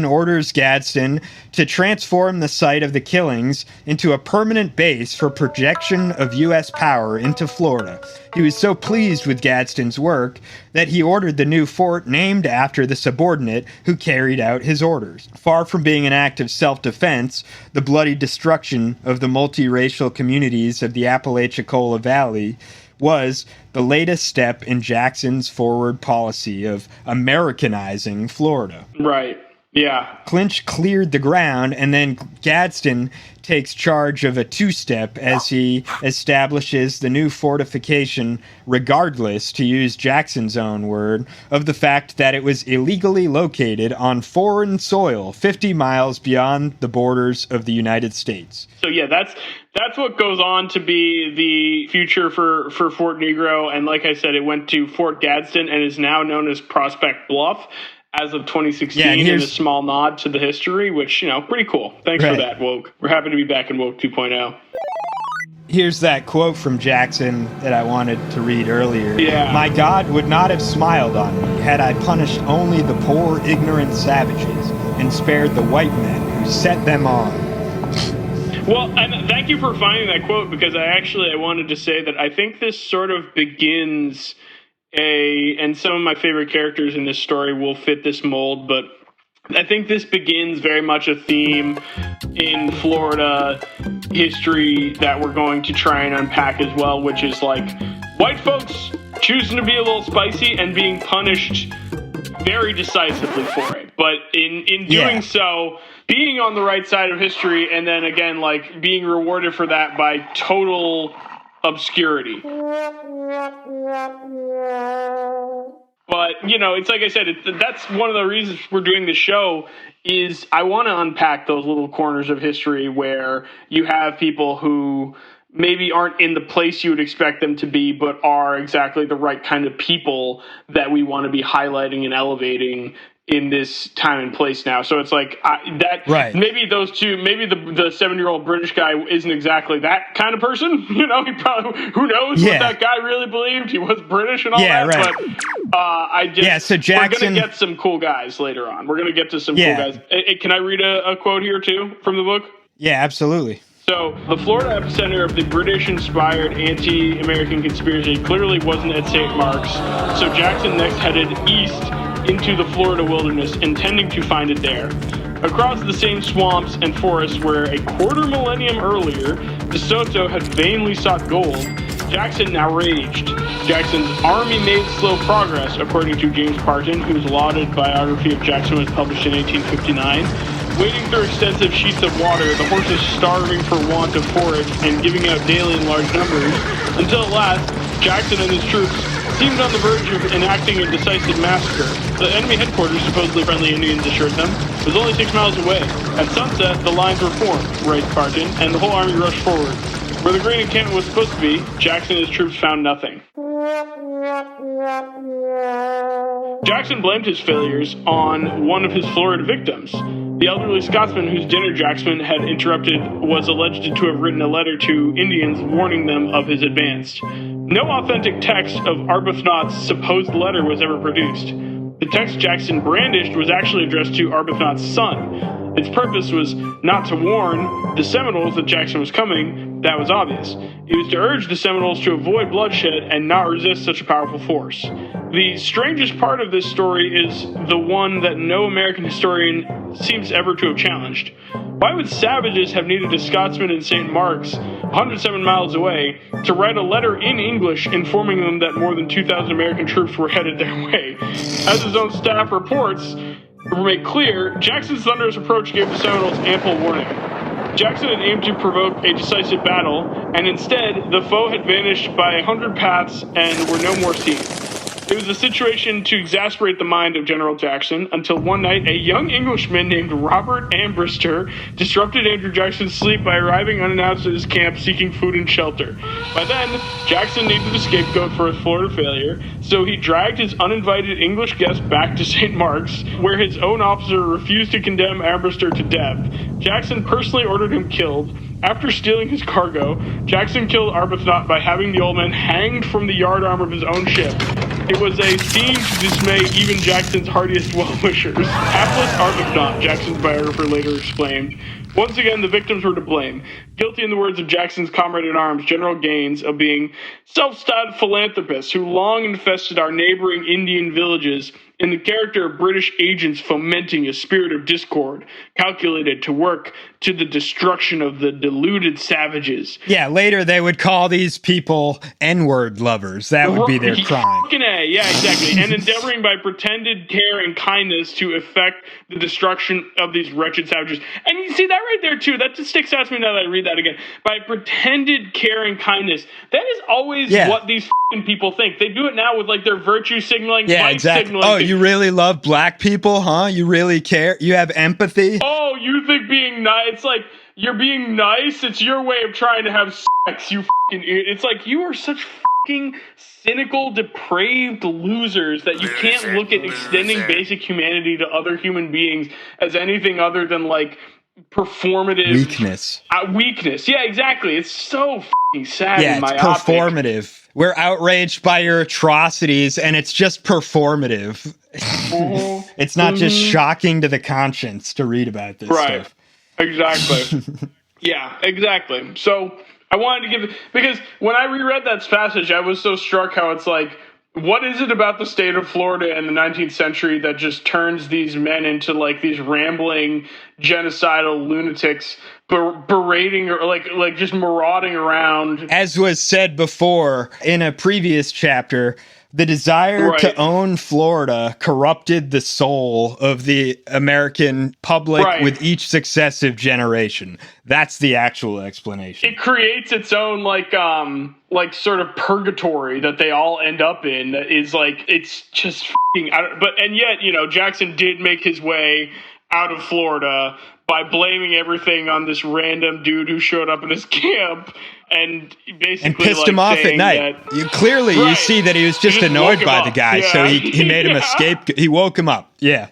orders Gadsden to transform the site of the killings into a permanent base for projection of U.S. power into Florida. He was so pleased with Gadsden's work that he ordered the new fort named after the subordinate who carried out his orders. Far from being an act of self-defense, the bloody destruction of the multiracial communities of the Apalachicola Valley was the latest step in Jackson's forward policy of Americanizing Florida. Right. Yeah. Clinch cleared the ground, and then Gadsden takes charge of a two-step as he establishes the new fortification, regardless, to use Jackson's own word, of the fact that it was illegally located on foreign soil 50 miles beyond the borders of the United States. So yeah, that's what goes on to be the future for Fort Negro, and like I said, it went to Fort Gadsden and is now known as Prospect Bluff as of 2016, in a small nod to the history, which, pretty cool. Thanks for that, Woke. We're happy to be back in Woke 2.0. Here's that quote from Jackson that I wanted to read earlier. Yeah. My God would not have smiled on me had I punished only the poor, ignorant savages and spared the white men who set them on. Well, and thank you for finding that quote, because I wanted to say that I think this sort of begins and some of my favorite characters in this story will fit this mold, but I think this begins very much a theme in Florida history that we're going to try and unpack as well, which is like white folks choosing to be a little spicy and being punished very decisively for it. But in doing so, being on the right side of history, and then again, like being rewarded for that by total obscurity. But, it's like I said, that's one of the reasons we're doing the show is I want to unpack those little corners of history where you have people who maybe aren't in the place you would expect them to be, but are exactly the right kind of people that we want to be highlighting and elevating in this time and place now. So it's like maybe those two, maybe the 7-year-old British guy isn't exactly that kind of person. He probably, who knows what that guy really believed. He was British and all that. Right. But so Jackson, we're going to get some cool guys later on. We're going to get to some cool guys. Hey, can I read a quote here too from the book? Yeah, absolutely. So, the Florida epicenter of the British-inspired anti-American conspiracy clearly wasn't at St. Mark's, so Jackson next headed east into the Florida wilderness, intending to find it there. Across the same swamps and forests where a quarter millennium earlier, De Soto had vainly sought gold, Jackson now raged. Jackson's army made slow progress, according to James Parton, whose lauded biography of Jackson was published in 1859. Wading through extensive sheets of water, the horses starving for want of forage and giving out daily in large numbers, until at last, Jackson and his troops seemed on the verge of enacting a decisive massacre. The enemy headquarters, supposedly friendly Indians assured them, was only 6 miles away. At sunset, the lines were formed, writes Parton, and the whole army rushed forward. Where the great encampment was supposed to be, Jackson and his troops found nothing. Jackson blamed his failures on one of his Florida victims. The elderly Scotsman whose dinner Jackson had interrupted was alleged to have written a letter to Indians warning them of his advance. No authentic text of Arbuthnot's supposed letter was ever produced. The text Jackson brandished was actually addressed to Arbuthnot's son. Its purpose was not to warn the Seminoles that Jackson was coming. That was obvious. It was to urge the Seminoles to avoid bloodshed and not resist such a powerful force. The strangest part of this story is the one that no American historian seems ever to have challenged. Why would savages have needed a Scotsman in St. Mark's, 107 miles away, to write a letter in English informing them that more than 2,000 American troops were headed their way? As his own staff reports make clear, Jackson's thunderous approach gave the Seminoles ample warning. Jackson had aimed to provoke a decisive battle, and instead, the foe had vanished by 100 paths and were no more seen. It was a situation to exasperate the mind of General Jackson until one night a young Englishman named Robert Ambrister disrupted Andrew Jackson's sleep by arriving unannounced at his camp seeking food and shelter. By then, Jackson needed a scapegoat for his Florida failure, so he dragged his uninvited English guest back to St. Mark's, where his own officer refused to condemn Ambrister to death. Jackson personally ordered him killed. After stealing his cargo, Jackson killed Arbuthnot by having the old man hanged from the yard arm of his own ship. It was a scene to dismay even Jackson's hardiest well-wishers. Hapless Arbuthnot, Jackson's biographer later exclaimed. Once again, the victims were to blame, guilty in the words of Jackson's comrade-in-arms, General Gaines, of being self-styled philanthropists who long infested our neighboring Indian villages in the character of British agents fomenting a spirit of discord, calculated to work to the destruction of the deluded savages. Yeah, later they would call these people N-word lovers. That would be their crime. Yeah, Yeah, exactly. And endeavoring by pretended care and kindness to effect the destruction of these wretched savages. And you see that right there, too. That just sticks out to me now that I read that again. By pretended care and kindness. That is always what these people think. They do it now with, like, their virtue signaling. Yeah, exactly. Signaling. Oh, you really love black people, huh? You really care? You have empathy? Oh, you think being nice, it's like, you're being nice? It's your way of trying to have sex, you fucking idiot. It's like, you are such fucking cynical, depraved losers that you can't look at extending basic humanity to other human beings as anything other than, like, performative weakness. Yeah, exactly. It's so fucking sad. Yeah, it's performative. We're outraged by your atrocities, and it's just performative. It's not just shocking to the conscience to read about this stuff. Exactly. Yeah, exactly. So I wanted to give, because when I reread that passage, I was so struck how it's like, what is it about the state of Florida in the 19th century that just turns these men into, like, these rambling, genocidal lunatics, berating or like just marauding around? As was said before in a previous chapter, the desire to own Florida corrupted the soul of the American public with each successive generation. That's the actual explanation. It creates its own, like sort of purgatory that they all end up in. That is, like, it's just and yet, you know, Jackson did make his way out of Florida by blaming everything on this random dude who showed up in his camp and basically pissed him off at night. You see that he was just annoyed by the guy, so he made him escape. He woke him up. Yeah.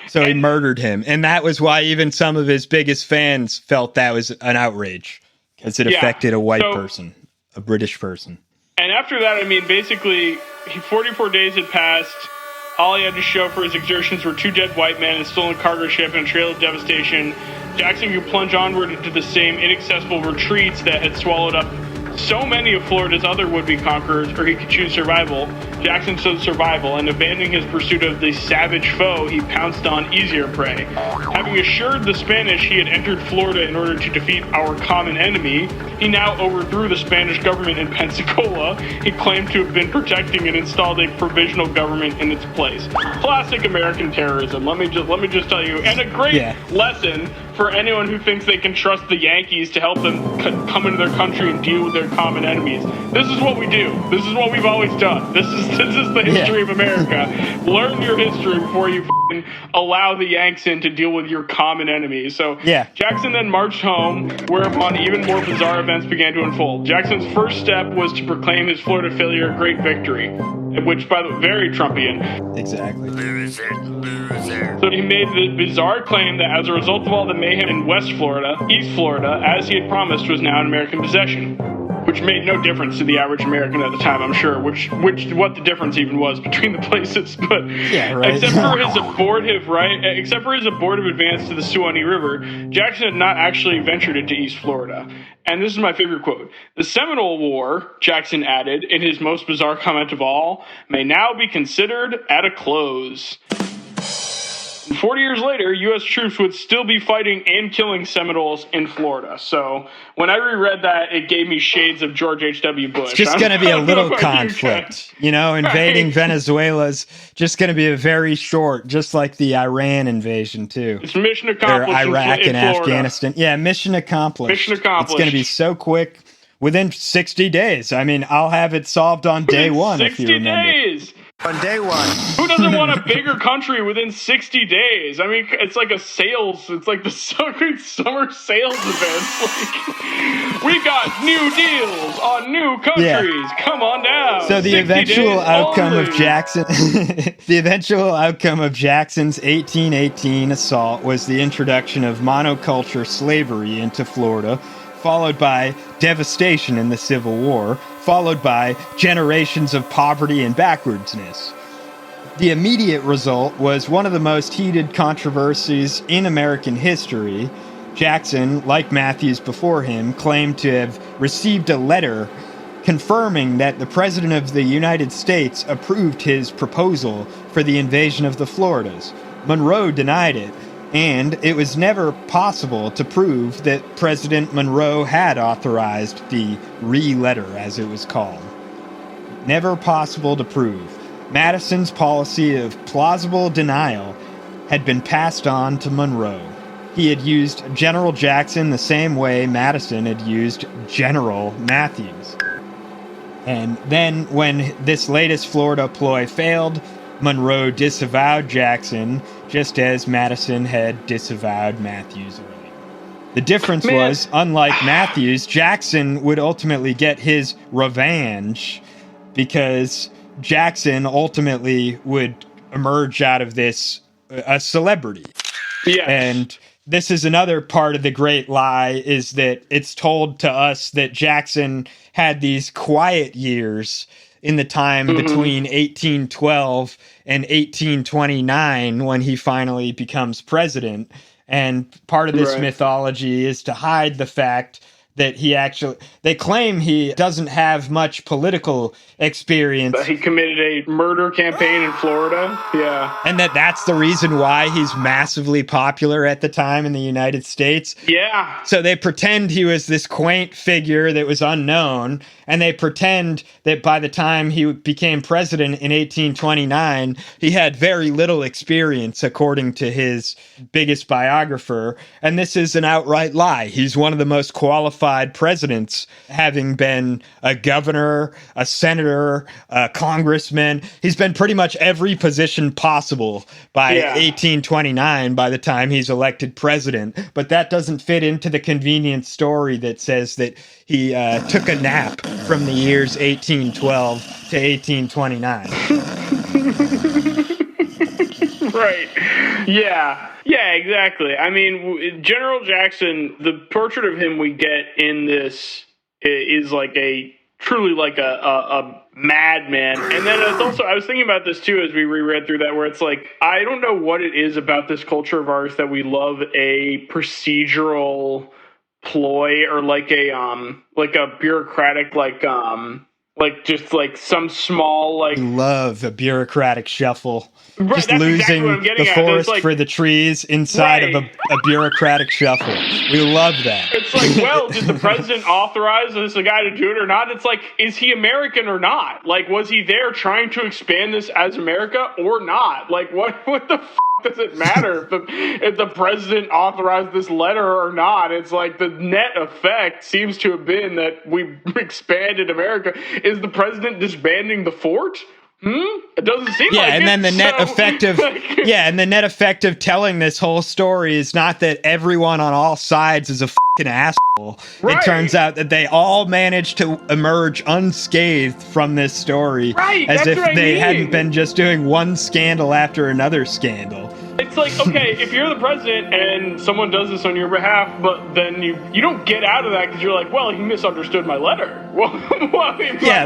So he murdered him, and that was why even some of his biggest fans felt that was an outrage, because it affected a white person, a British person. And after that, I mean, basically, 44 days had passed. All he had to show for his exertions were 2 dead white men, a stolen cargo ship, and a trail of devastation. Jackson could plunge onward into the same inaccessible retreats that had swallowed up so many of Florida's other would-be conquerors, or he could choose survival. Jackson chose survival, and abandoning his pursuit of the savage foe, he pounced on easier prey. Having assured the Spanish he had entered Florida in order to defeat our common enemy, he now overthrew the Spanish government in Pensacola he claimed to have been protecting and installed a provisional government in its place. Classic American terrorism, let me just tell you, and a great lesson for anyone who thinks they can trust the Yankees to help them come into their country and deal with their common enemies. This is what we do. This is what we've always done. This is the history of America. Learn your history before you allow the Yanks in to deal with your common enemies. So Jackson then marched home, whereupon even more bizarre events began to unfold. Jackson's first step was to proclaim his Florida failure a great victory, which, by the way, very Trumpian. Exactly. So he made the bizarre claim that as a result of all the mayhem in West Florida, East Florida, as he had promised, was now in American possession. Which made no difference to the average American at the time, I'm sure, what the difference even was between the places. But except for his abortive advance to the Suwannee River, Jackson had not actually ventured into East Florida. And this is my favorite quote. The Seminole War, Jackson added in his most bizarre comment of all, may now be considered at a close. 40 years later, U.S. troops would still be fighting and killing Seminoles in Florida. So when I reread that, it gave me shades of George H.W. Bush. It's just going to be a little conflict. You know, invading Venezuela's just going to be a very short, just like the Iran invasion, too. It's mission accomplished. Or Iraq and Afghanistan. Yeah, mission accomplished. Mission accomplished. It's going to be so quick. Within 60 days. I mean, I'll have it solved on day one, if you remember. 60 days! On day one. Who doesn't want a bigger country within 60 days? I mean, it's like it's like the summer sales event. Like, we got new deals on new countries. Yeah. Come on down. So the eventual outcome of Jackson's 1818 assault was the introduction of monoculture slavery into Florida, followed by devastation in the Civil War, followed by generations of poverty and backwardsness. The immediate result was one of the most heated controversies in American history. Jackson, like Matthews before him, claimed to have received a letter confirming that the President of the United States approved his proposal for the invasion of the Floridas. Monroe denied it, and it was never possible to prove that President Monroe had authorized the letter, as it was called. Never possible to prove. Madison's policy of plausible denial had been passed on to Monroe. He had used General Jackson the same way Madison had used General Matthews. And then when this latest Florida ploy failed, Monroe disavowed Jackson, just as Madison had disavowed Matthews earlier. The difference was, unlike Matthews, Jackson would ultimately get his revenge because Jackson ultimately would emerge out of this a celebrity. Yeah. And this is another part of the great lie, is that it's told to us that Jackson had these quiet years in the time between 1812 and 1829 when he finally becomes president. And part of this mythology is to hide the fact that they claim he doesn't have much political experience. But he committed a murder campaign in Florida. Yeah. And that's the reason why he's massively popular at the time in the United States. Yeah. So they pretend he was this quaint figure that was unknown, and they pretend that by the time he became president in 1829, he had very little experience, according to his biggest biographer. And this is an outright lie. He's one of the most qualified presidents, having been a governor, a senator, a congressman. He's been pretty much every position possible by 1829 by the time he's elected president. But that doesn't fit into the convenient story that says that he took a nap from the years 1812 to 1829. Right. Yeah. Yeah, exactly. I mean, General Jackson, the portrait of him we get in this is like truly like a madman. And then it's also, I was thinking about this too as we reread through that, where it's like, I don't know what it is about this culture of ours that we love a procedural ploy, or like a bureaucratic, like just like some small, like, we love a bureaucratic shuffle. Right, just that's losing exactly the forest for the trees inside of a bureaucratic shuffle. We love that. It's like, well, did the president authorize this guy to do it or not? It's like, is he American or not? Like, was he there trying to expand this as America or not? Like, what the does it matter if the president authorized this letter or not? It's like the net effect seems to have been that we expanded America. Is the president disbanding the fort? It doesn't seem like and it. then the net effect of and the net effect of telling this whole story is not that everyone on all sides is a fucking asshole. Right. It turns out that they all managed to emerge unscathed from this story, as if they hadn't been just doing one scandal after another scandal. It's like, okay, if you're the president and someone does this on your behalf, but then you don't get out of that because you're like, well, he misunderstood my letter. Well,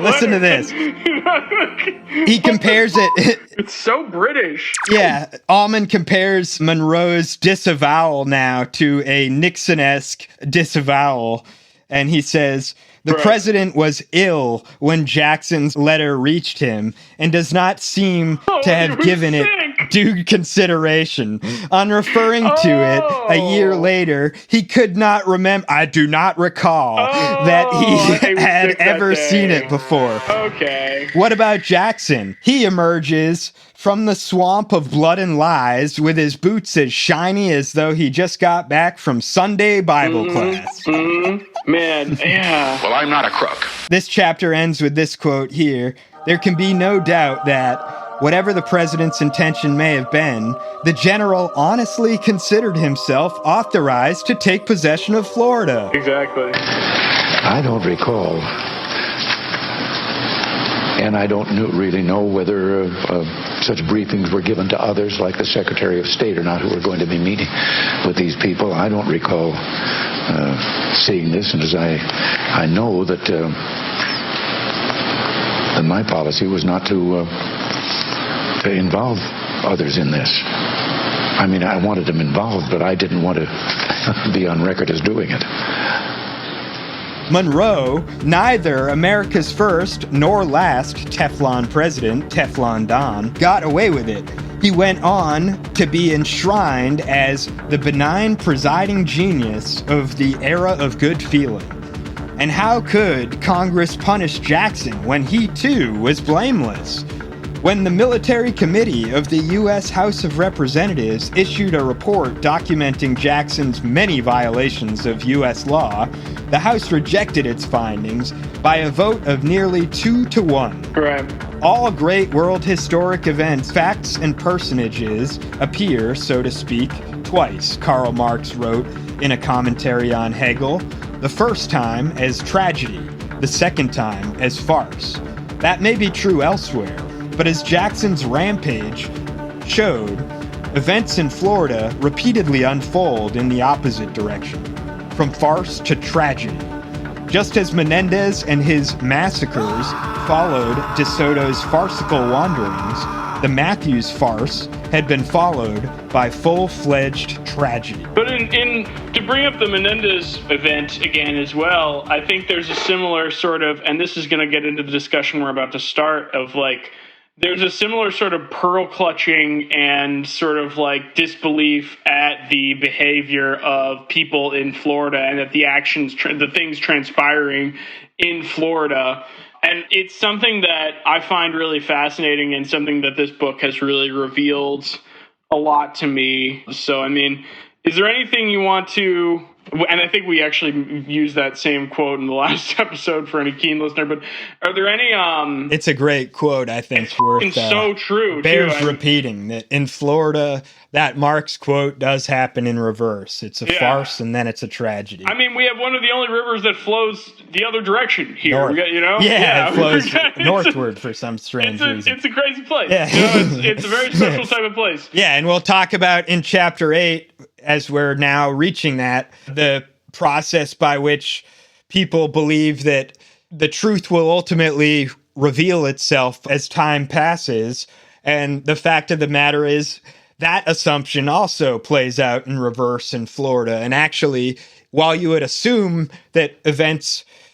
listen to this. He compares it. It's so British. Yeah, Allman compares Monroe's disavowal now to a Nixon-esque disavowal, and he says, the president was ill when Jackson's letter reached him and does not seem to have given it due consideration. On referring to it a year later, he could not remember. I do not recall that he had ever seen it before. Okay. What about Jackson? He emerges from the swamp of blood and lies with his boots as shiny as though he just got back from Sunday Bible class. Man, yeah. Well, I'm not a crook. This chapter ends with this quote here. There can be no doubt that, whatever the president's intention may have been, the general honestly considered himself authorized to take possession of Florida. Exactly. I don't recall, and I don't really know whether such briefings were given to others like the Secretary of State or not, who were going to be meeting with these people. I don't recall seeing this, and as I know that my policy was not to involve others in this. I mean, I wanted them involved, but I didn't want to be on record as doing it. Monroe, neither America's first nor last Teflon president, Teflon Don, got away with it. He went on to be enshrined as the benign presiding genius of the era of good feeling. And how could Congress punish Jackson when he too was blameless? When the Military Committee of the U.S. House of Representatives issued a report documenting Jackson's many violations of U.S. law, the House rejected its findings by a vote of nearly 2-1. Right. All great world historic events, facts, and personages appear, so to speak, twice, Karl Marx wrote in a commentary on Hegel, the first time as tragedy, the second time as farce. That may be true elsewhere, but as Jackson's rampage showed, events in Florida repeatedly unfold in the opposite direction, from farce to tragedy. Just as Menendez and his massacres followed De Soto's farcical wanderings, the Matthews farce had been followed by full-fledged tragedy. But to bring up the Menendez event again as well, I think there's a similar sort of, and this is going to get into the discussion we're about to start, of like, there's a similar sort of pearl clutching and sort of like disbelief at the behavior of people in Florida and at the actions, the things transpiring in Florida. And it's something that I find really fascinating and something that this book has really revealed a lot to me. So, I mean, is there anything you want to, and I think we actually used that same quote in the last episode for any keen listener, but are there any... It's a great quote, I think. It's worth, so true, bears repeating that in Florida, that Marx quote does happen in reverse. It's a farce and then it's a tragedy. I mean, we have one of the only rivers that flows the other direction here. North. We got, it flows northward for some strange reason. It's a crazy place. Yeah. It's a very special type of place. Yeah, and we'll talk about in Chapter 8, as we're now reaching that, the process by which people believe that the truth will ultimately reveal itself as time passes. And the fact of the matter is that assumption also plays out in reverse in Florida. And actually, while you would assume that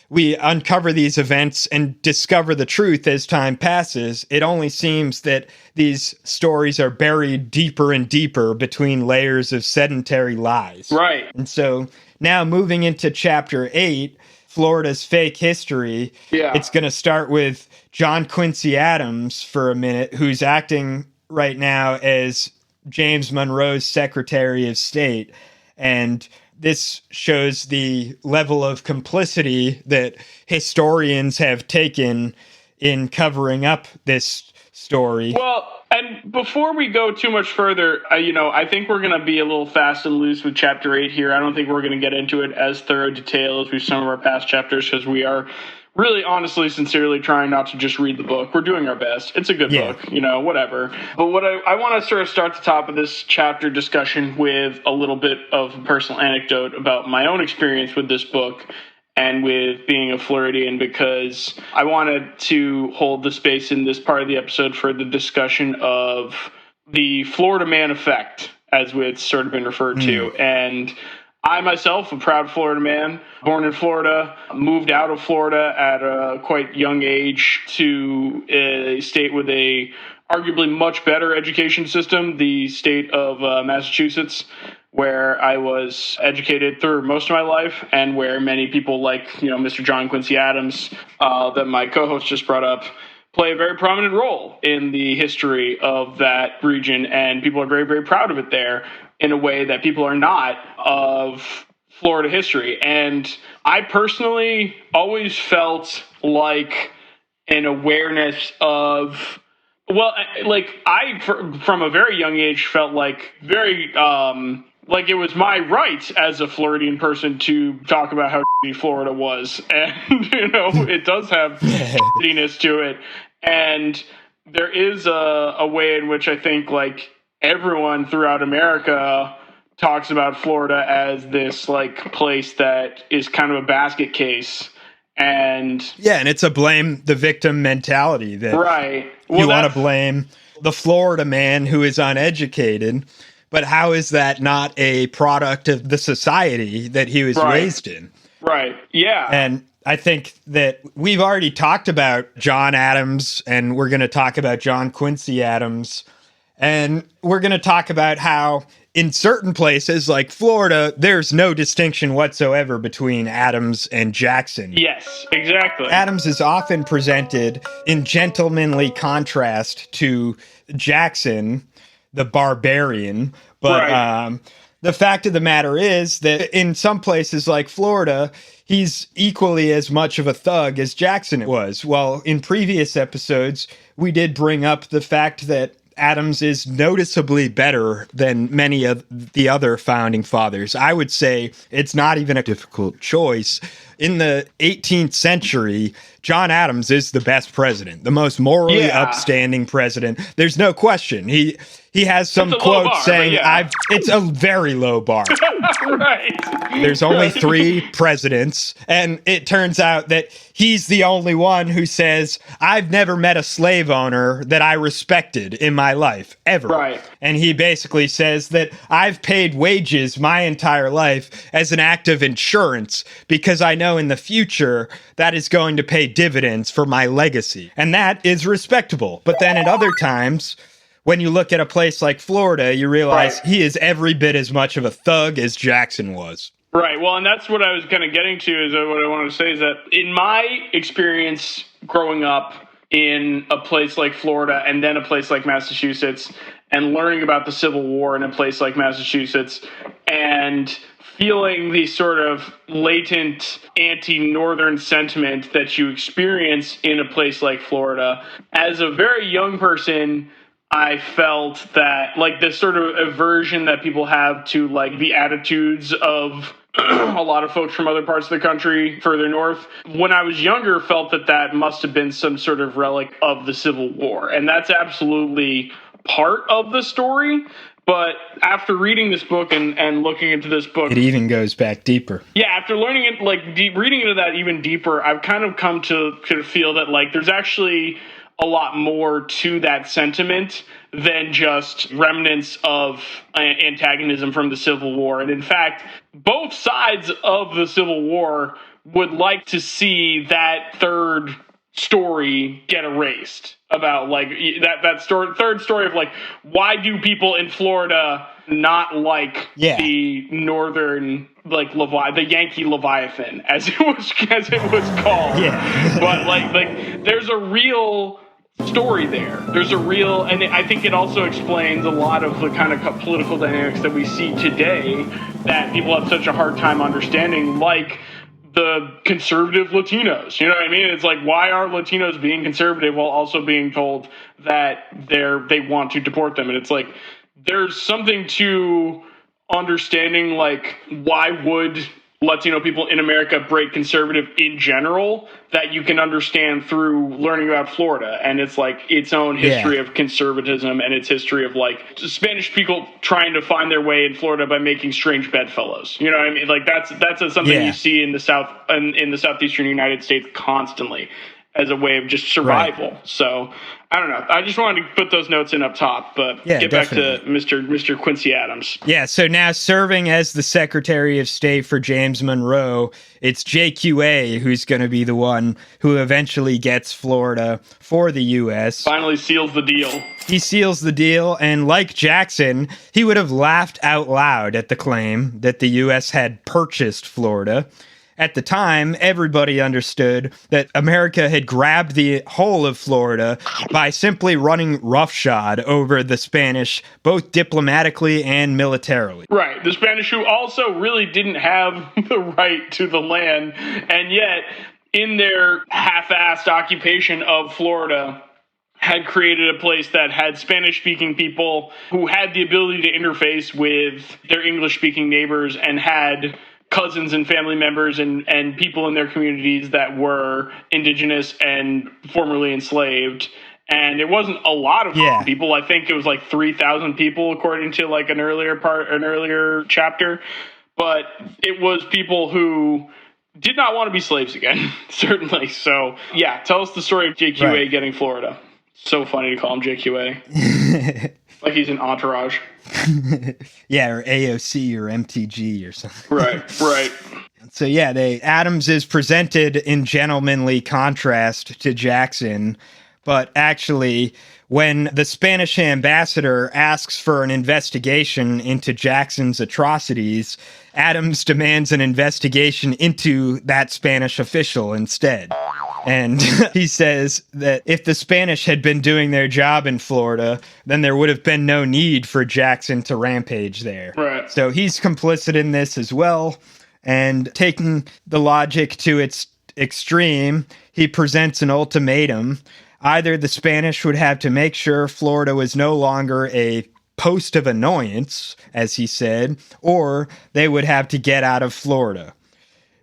we uncover these events and discover the truth as time passes, it only seems that these stories are buried deeper and deeper between layers of sedentary lies. Right. And so now moving into Chapter 8, Florida's fake history, it's going to start with John Quincy Adams for a minute, who's acting right now as James Monroe's Secretary of State. And this shows the level of complicity that historians have taken in covering up this story. Well, and before we go too much further, I think we're going to be a little fast and loose with Chapter 8 here. I don't think we're going to get into it as thorough detail as we've some of our past chapters, because we are really honestly, sincerely trying not to just read the book. We're doing our best. It's a good book, whatever. But what I want to sort of start the top of this chapter discussion with a little bit of a personal anecdote about my own experience with this book and with being a Floridian, because I wanted to hold the space in this part of the episode for the discussion of the Florida man effect, as it's sort of been referred to. And I myself, a proud Florida man, born in Florida, moved out of Florida at a quite young age to a state with a arguably much better education system, the state of Massachusetts, where I was educated through most of my life, and where many people like, Mr. John Quincy Adams, that my co-host just brought up, play a very prominent role in the history of that region, and people are very, very proud of it there in a way that people are not of Florida history. And I personally always felt like an awareness of, from a very young age felt like very, like it was my right as a Floridian person to talk about how shitty Florida was. And, it does have shittiness to it. And there is a way in which I think, like, everyone throughout America talks about Florida as this, like, place that is kind of a basket case. And it's a blame the victim mentality that you want to blame the Florida man who is uneducated. But how is that not a product of the society that he was raised in? Right. Yeah. And I think that we've already talked about John Adams, and we're going to talk about John Quincy Adams And we're going to talk about how in certain places like Florida, there's no distinction whatsoever between Adams and Jackson. Yes, exactly. Adams is often presented in gentlemanly contrast to Jackson, the barbarian. But the fact of the matter is that in some places like Florida, he's equally as much of a thug as Jackson was. Well, in previous episodes, we did bring up the fact that Adams is noticeably better than many of the other founding fathers. I would say it's not even a difficult choice. In the 18th century, John Adams is the best president, the most morally upstanding president. There's no question. He has some quote saying, it's a very low bar. Right. There's only 3 presidents, and it turns out that he's the only one who says, I've never met a slave owner that I respected in my life, ever. Right. And he basically says that I've paid wages my entire life as an act of insurance because I know in the future that is going to pay dividends for my legacy. And that is respectable. But then at other times, when you look at a place like Florida, you realize he is every bit as much of a thug as Jackson was. Right. Well, and that's what I was kind of getting to is what I wanted to say is that in my experience growing up in a place like Florida and then a place like Massachusetts and learning about the Civil War in a place like Massachusetts and feeling the sort of latent anti-Northern sentiment that you experience in a place like Florida, as a very young person, I felt that like this sort of aversion that people have to like the attitudes of a lot of folks from other parts of the country further north, when I was younger, felt that must have been some sort of relic of the Civil War. And that's absolutely part of the story. But after reading this book and looking into this book, it even goes back deeper. Yeah, after learning it, like reading into that even deeper, I've kind of come to feel that like there's actually a lot more to that sentiment than just remnants of antagonism from the Civil War. And in fact, both sides of the Civil War would like to see that third story get erased about like that story, third story of like, why do people in Florida not like the northern, like the Yankee Leviathan as it was called. Yeah. But like there's a real story there. There's a real, and I think it also explains a lot of the kind of political dynamics that we see today that people have such a hard time understanding, like the conservative Latinos. You know what I mean? It's like, why are Latinos being conservative while also being told that they want to deport them? And it's like, there's something to understanding, like, why would Latino people in America break conservative in general, that you can understand through learning about Florida and it's like its own history of conservatism and its history of like Spanish people trying to find their way in Florida by making strange bedfellows. You know what I mean? Like that's something you see in the South and in the southeastern United States constantly as a way of just survival. Right. So I don't know. I just wanted to put those notes in up top, but get definitely back to Mr. Quincy Adams. Yeah, so now serving as the Secretary of State for James Monroe, it's JQA who's going to be the one who eventually gets Florida for the U.S. Finally seals the deal. He seals the deal, and like Jackson, he would have laughed out loud at the claim that the U.S. had purchased Florida. At the time, everybody understood that America had grabbed the whole of Florida by simply running roughshod over the Spanish, both diplomatically and militarily. Right. The Spanish, who also really didn't have the right to the land, and yet in their half-assed occupation of Florida, had created a place that had Spanish-speaking people who had the ability to interface with their English-speaking neighbors and had cousins and family members and people in their communities that were indigenous and formerly enslaved. And it wasn't a lot of people. I think it was like 3,000 people, according to like an earlier chapter. But it was people who did not want to be slaves again, certainly. So, yeah, tell us the story of JQA getting Florida. So funny to call him JQA. Like he's an entourage. Yeah, or AOC or MTG or something. Right. So yeah, Adams is presented in gentlemanly contrast to Jackson, But actually, when the Spanish ambassador asks for an investigation into Jackson's atrocities, Adams demands an investigation into that Spanish official instead. And he says that if the Spanish had been doing their job in Florida, then there would have been no need for Jackson to rampage there. Right. So he's complicit in this as well. And taking the logic to its extreme, he presents an ultimatum. Either the Spanish would have to make sure Florida was no longer a post of annoyance, as he said, or they would have to get out of Florida.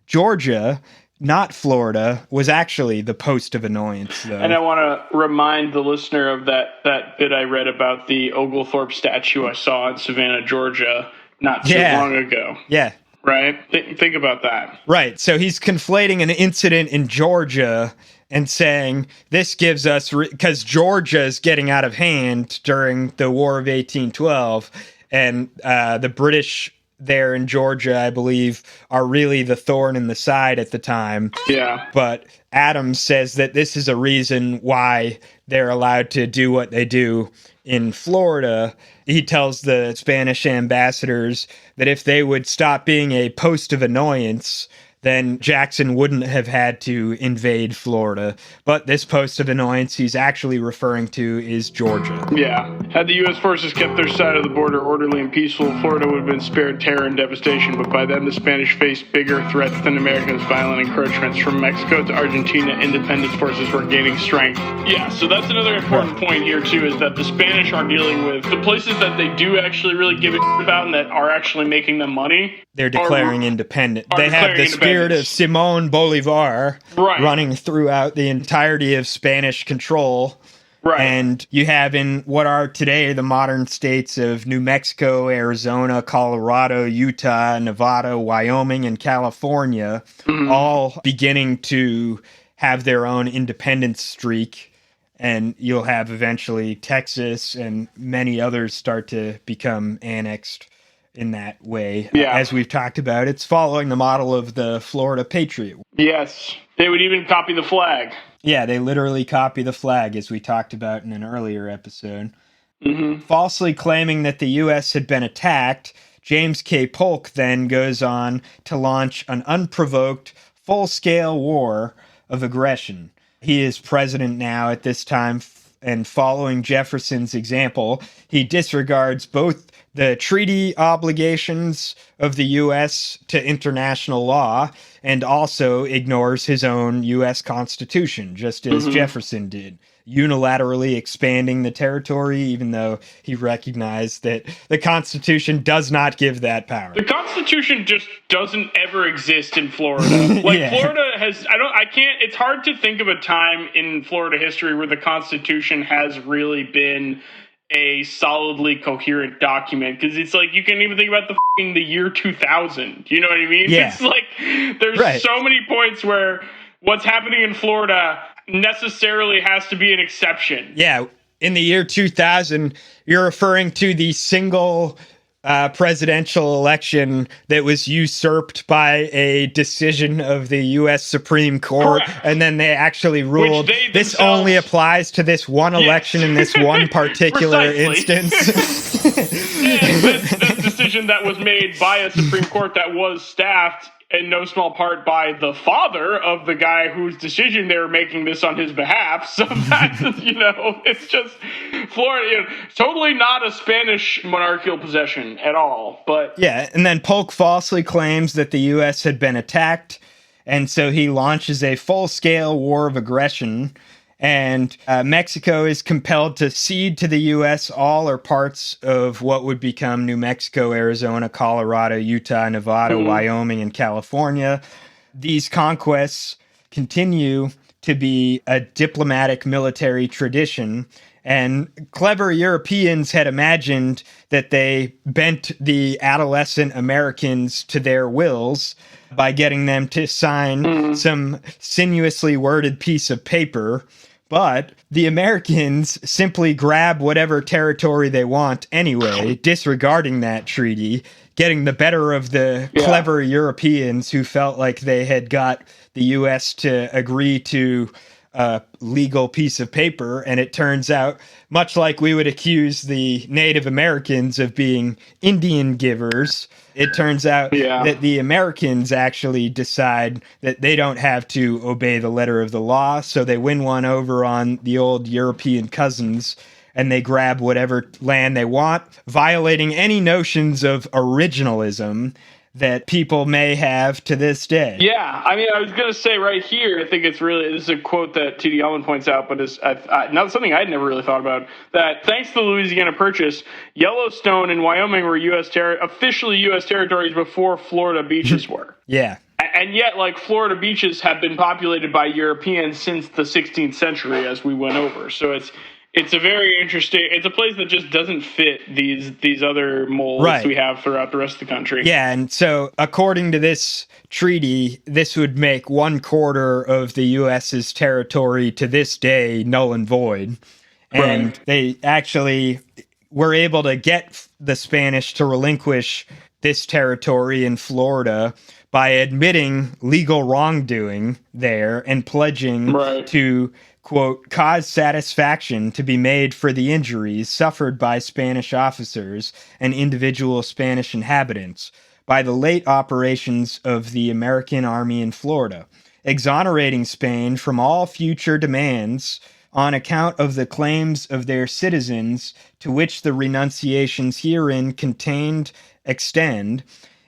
Georgia, not Florida, was actually the post of annoyance, though. And I want to remind the listener of that bit I read about the Oglethorpe statue I saw in Savannah, Georgia, not too long ago. Yeah. Right? Think about that. Right. So he's conflating an incident in Georgia and saying this gives us, because Georgia is getting out of hand during the War of 1812, and the British there in Georgia, I believe, are really the thorn in the side at the time. Yeah. But Adams says that this is a reason why they're allowed to do what they do in Florida. He tells the Spanish ambassadors that if they would stop being a post of annoyance, then Jackson wouldn't have had to invade Florida. But this post of annoyance he's actually referring to is Georgia. Yeah. Had the U.S. forces kept their side of the border orderly and peaceful, Florida would have been spared terror and devastation. But by then, the Spanish faced bigger threats than Americans' violent encroachments. From Mexico to Argentina, independence forces were gaining strength. Yeah, so that's another important point here, too, is that the Spanish are dealing with the places that they do actually really give a about and that are actually making them money. They're declaring independent. They have the spirit of Simon Bolivar running throughout the entirety of Spanish control. Right. And you have in what are today the modern states of New Mexico, Arizona, Colorado, Utah, Nevada, Wyoming, and California, all beginning to have their own independence streak. And you'll have eventually Texas and many others start to become annexed in that way. Yeah. As we've talked about, it's following the model of the Florida Patriot. Yes. They would even copy the flag. Yeah, they literally copy the flag, as we talked about in an earlier episode. Mm-hmm. Falsely claiming that the U.S. had been attacked, James K. Polk then goes on to launch an unprovoked, full-scale war of aggression. He is president now at this time, and following Jefferson's example, he disregards both the treaty obligations of the U.S. to international law and also ignores his own U.S. Constitution, just as Jefferson did, unilaterally expanding the territory, even though he recognized that the Constitution does not give that power. The Constitution just doesn't ever exist in Florida. Florida has, it's hard to think of a time in Florida history where the Constitution has really been a solidly coherent document, because it's like you can even think about the year 2000. You know what I mean? Yeah. It's like there's so many points where what's happening in Florida necessarily has to be an exception. Yeah, in the year 2000, you're referring to the single presidential election that was usurped by a decision of the U.S. Supreme Court. Correct. And then they actually ruled this only applies to this one election in this one particular instance. That decision that was made by a Supreme Court that was staffed in no small part by the father of the guy whose decision they were making this on his behalf. So that's, it's just Florida, totally not a Spanish monarchical possession at all. But yeah, and then Polk falsely claims that the U.S. had been attacked, and so he launches a full-scale war of aggression, and Mexico is compelled to cede to the U.S. all or parts of what would become New Mexico, Arizona, Colorado, Utah, Nevada, Wyoming, and California. These conquests continue to be a diplomatic military tradition, and clever Europeans had imagined that they bent the adolescent Americans to their wills by getting them to sign some sinuously worded piece of paper. But the Americans simply grab whatever territory they want anyway, disregarding that treaty, getting the better of the clever Europeans who felt like they had got the U.S. to agree to a legal piece of paper, and it turns out, much like we would accuse the Native Americans of being Indian givers, it turns out that the Americans actually decide that they don't have to obey the letter of the law, so they win one over on the old European cousins, and they grab whatever land they want, violating any notions of originalism that people may have to this day. Yeah, I mean, I was going to say right here, I think it's really, this is a quote that T.D. Allman points out, but it's not something I'd never really thought about, that thanks to the Louisiana Purchase, Yellowstone and Wyoming were officially U.S. territories before Florida beaches were. Yeah. And yet, like, Florida beaches have been populated by Europeans since the 16th century, as we went over. So it's a very interesting, it's a place that just doesn't fit these other molds we have throughout the rest of the country. Yeah, and so according to this treaty, this would make 1/4 of the U.S.'s territory to this day null and void. And they actually were able to get the Spanish to relinquish this territory in Florida by admitting legal wrongdoing there and pledging to, quote, cause satisfaction to be made for the injuries suffered by Spanish officers and individual Spanish inhabitants by the late operations of the American Army in Florida, exonerating Spain from all future demands on account of the claims of their citizens to which the renunciations herein contained extend,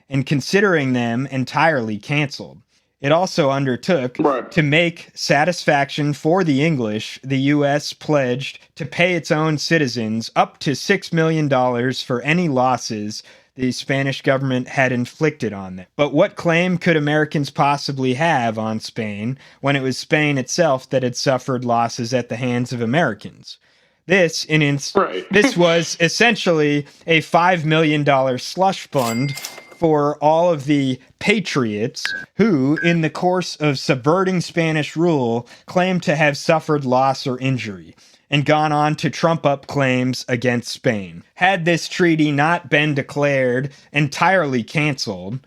and considering them entirely canceled. It also undertook to make satisfaction for the English. The U.S. pledged to pay its own citizens up to $6 million for any losses the Spanish government had inflicted on them. But what claim could Americans possibly have on Spain when it was Spain itself that had suffered losses at the hands of Americans? This was essentially a $5 million slush fund for all of the patriots who, in the course of subverting Spanish rule, claimed to have suffered loss or injury, and gone on to trump up claims against Spain. Had this treaty not been declared entirely canceled,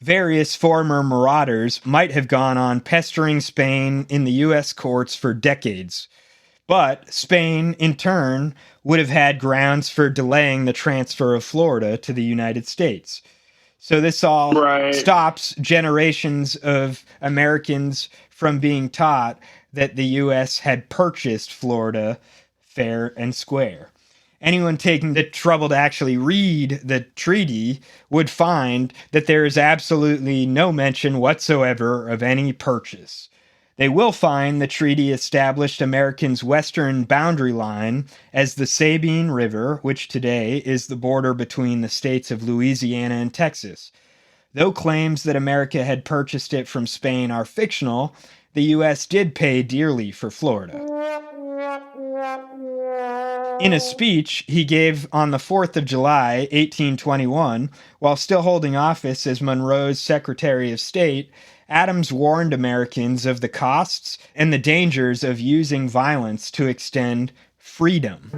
various former marauders might have gone on pestering Spain in the U.S. courts for decades. But Spain, in turn, would have had grounds for delaying the transfer of Florida to the United States. So this all stops generations of Americans from being taught that the U.S. had purchased Florida fair and square. Anyone taking the trouble to actually read the treaty would find that there is absolutely no mention whatsoever of any purchase. They will find the treaty established Americans' western boundary line as the Sabine River, which today is the border between the states of Louisiana and Texas. Though claims that America had purchased it from Spain are fictional, the U.S. did pay dearly for Florida. In a speech he gave on the 4th of July, 1821, while still holding office as Monroe's Secretary of State, Adams warned Americans of the costs and the dangers of using violence to extend freedom.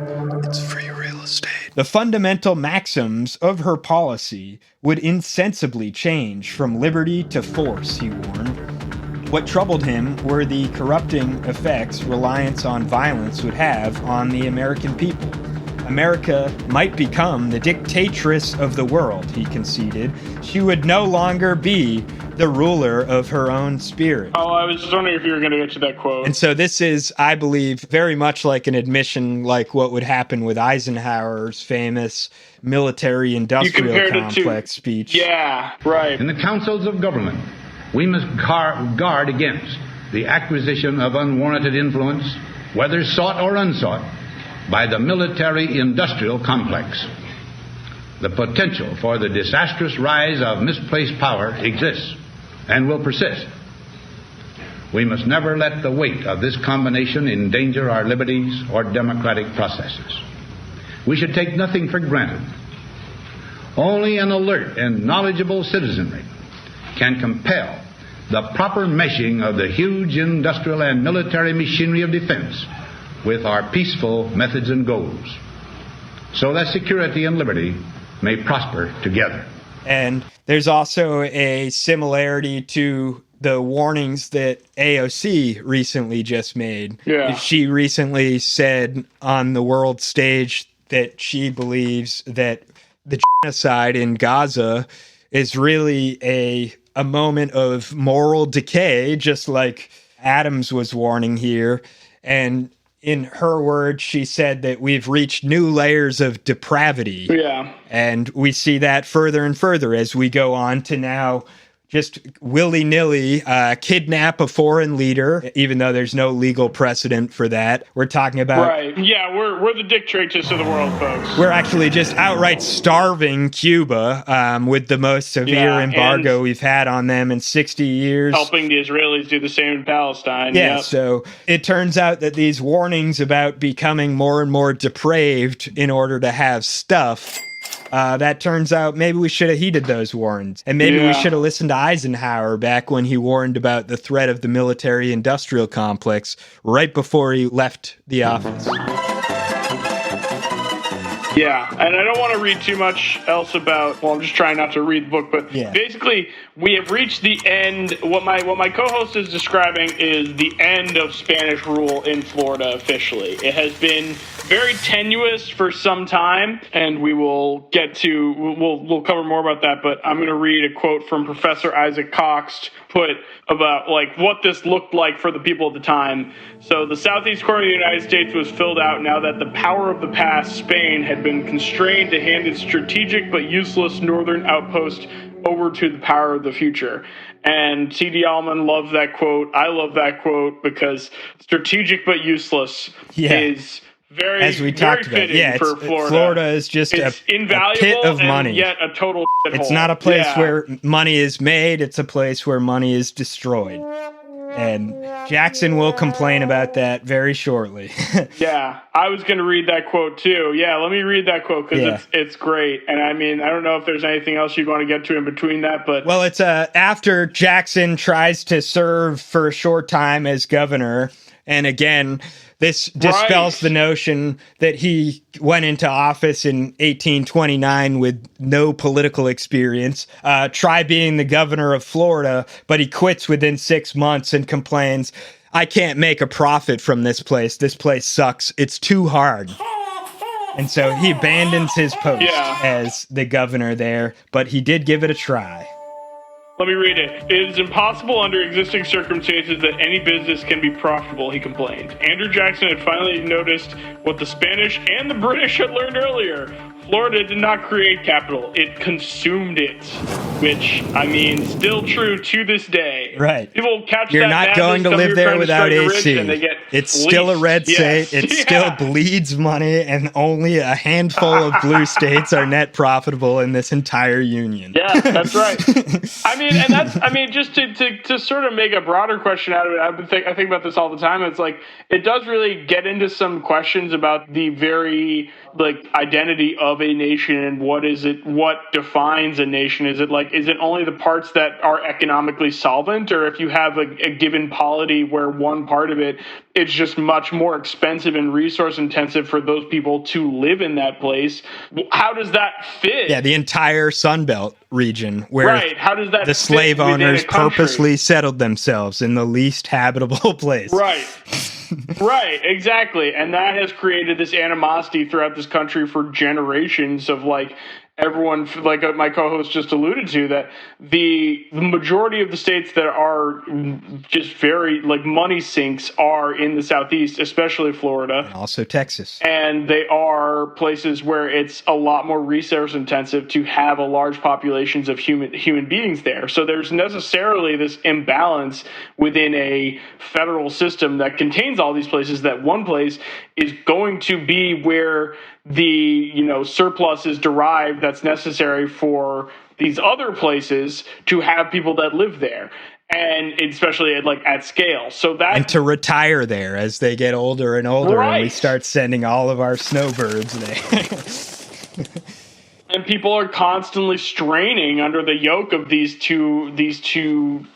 It's free real estate. The fundamental maxims of her policy would insensibly change from liberty to force, he warned. What troubled him were the corrupting effects reliance on violence would have on the American people. America might become the dictatress of the world, he conceded. She would no longer be the ruler of her own spirit. Oh, I was just wondering if you were going to get to that quote. And so this is, I believe, very much like an admission like what would happen with Eisenhower's famous military-industrial complex speech. Yeah, right. In the councils of government, we must guard against the acquisition of unwarranted influence, whether sought or unsought, by the military-industrial complex. The potential for the disastrous rise of misplaced power exists and will persist. We must never let the weight of this combination endanger our liberties or democratic processes. We should take nothing for granted. Only an alert and knowledgeable citizenry can compel the proper meshing of the huge industrial and military machinery of defense with our peaceful methods and goals, so that security and liberty may prosper together. And there's also a similarity to the warnings that AOC recently just made. Yeah. She recently said on the world stage that she believes that the genocide in Gaza is really a moment of moral decay, just like Adams was warning here. And in her words, she said that we've reached new layers of depravity. Yeah. And we see that further and further as we go on to now just willy-nilly kidnap a foreign leader, even though there's no legal precedent for that. We're talking about... Right. Yeah, we're the dictators of the world, folks. We're actually just outright starving Cuba with the most severe embargo we've had on them in 60 years. Helping the Israelis do the same in Palestine. Yeah, yep. So it turns out that these warnings about becoming more and more depraved in order to have stuff... that turns out maybe we should have heeded those warnings. And maybe we should have listened to Eisenhower back when he warned about the threat of the military-industrial complex right before he left the office. Yeah, and I don't want to read too much else about, well, I'm just trying not to read the book, but basically we have reached the end. What my co-host is describing is the end of Spanish rule in Florida officially. It has been very tenuous for some time, and we'll cover more about that, but I'm going to read a quote from Professor Isaac Cox put about like what this looked like for the people at the time. So the southeast corner of the United States was filled out now that the power of the past, Spain, had been constrained to hand its strategic but useless northern outpost over to the power of the future. And C.D. Allman loved that quote. I love that quote because strategic but useless is very, as we talked about, for Florida. Florida is just a pit of money. And yet a total It's not a place where money is made. It's a place where money is destroyed. And Jackson will complain about that very shortly. Yeah, I was going to read that quote too. Yeah, let me read that quote because it's great. And I mean, I don't know if there's anything else you want to get to in between that, but... Well, it's after Jackson tries to serve for a short time as governor, and again... This dispels the notion that he went into office in 1829 with no political experience. Try being the governor of Florida, but he quits within 6 months and complains, I can't make a profit from this place. This place sucks. It's too hard. And so he abandons his post as the governor there, but he did give it a try. Let me read it. It is impossible under existing circumstances that any business can be profitable, he complained. Andrew Jackson had finally noticed what the Spanish and the British had learned earlier. Florida did not create capital. It consumed it. Which, I mean, still true to this day. Right. People catch You're that not going to live there without AC. It's still a red state. It still bleeds money, and only a handful of blue states are net profitable in this entire union. Yeah, that's right. Just to sort of make a broader question out of it, I think about this all the time. It's like, it does really get into some questions about the very, identity of a nation and what defines a nation. Is it only the parts that are economically solvent, or if you have a given polity where one part of it is just much more expensive and resource intensive for those people to live in that place, how does that fit? Yeah, the entire Sunbelt region where how does that the slave owners purposely settled themselves in the least habitable place. Right, exactly. And that has created this animosity throughout this country for generations of everyone, like my co-host just alluded to, that the majority of the states that are just very money sinks are in the Southeast, especially Florida. And also Texas. And they are places where it's a lot more resource intensive to have a large populations of human beings there. So there's necessarily this imbalance within a federal system that contains all these places, that one place is going to be where the surplus is derived that's necessary for these other places to have people that live there, and especially at scale. So that, and to retire there as they get older and older, and we start sending all of our snowbirds there. And people are constantly straining under the yoke of these two,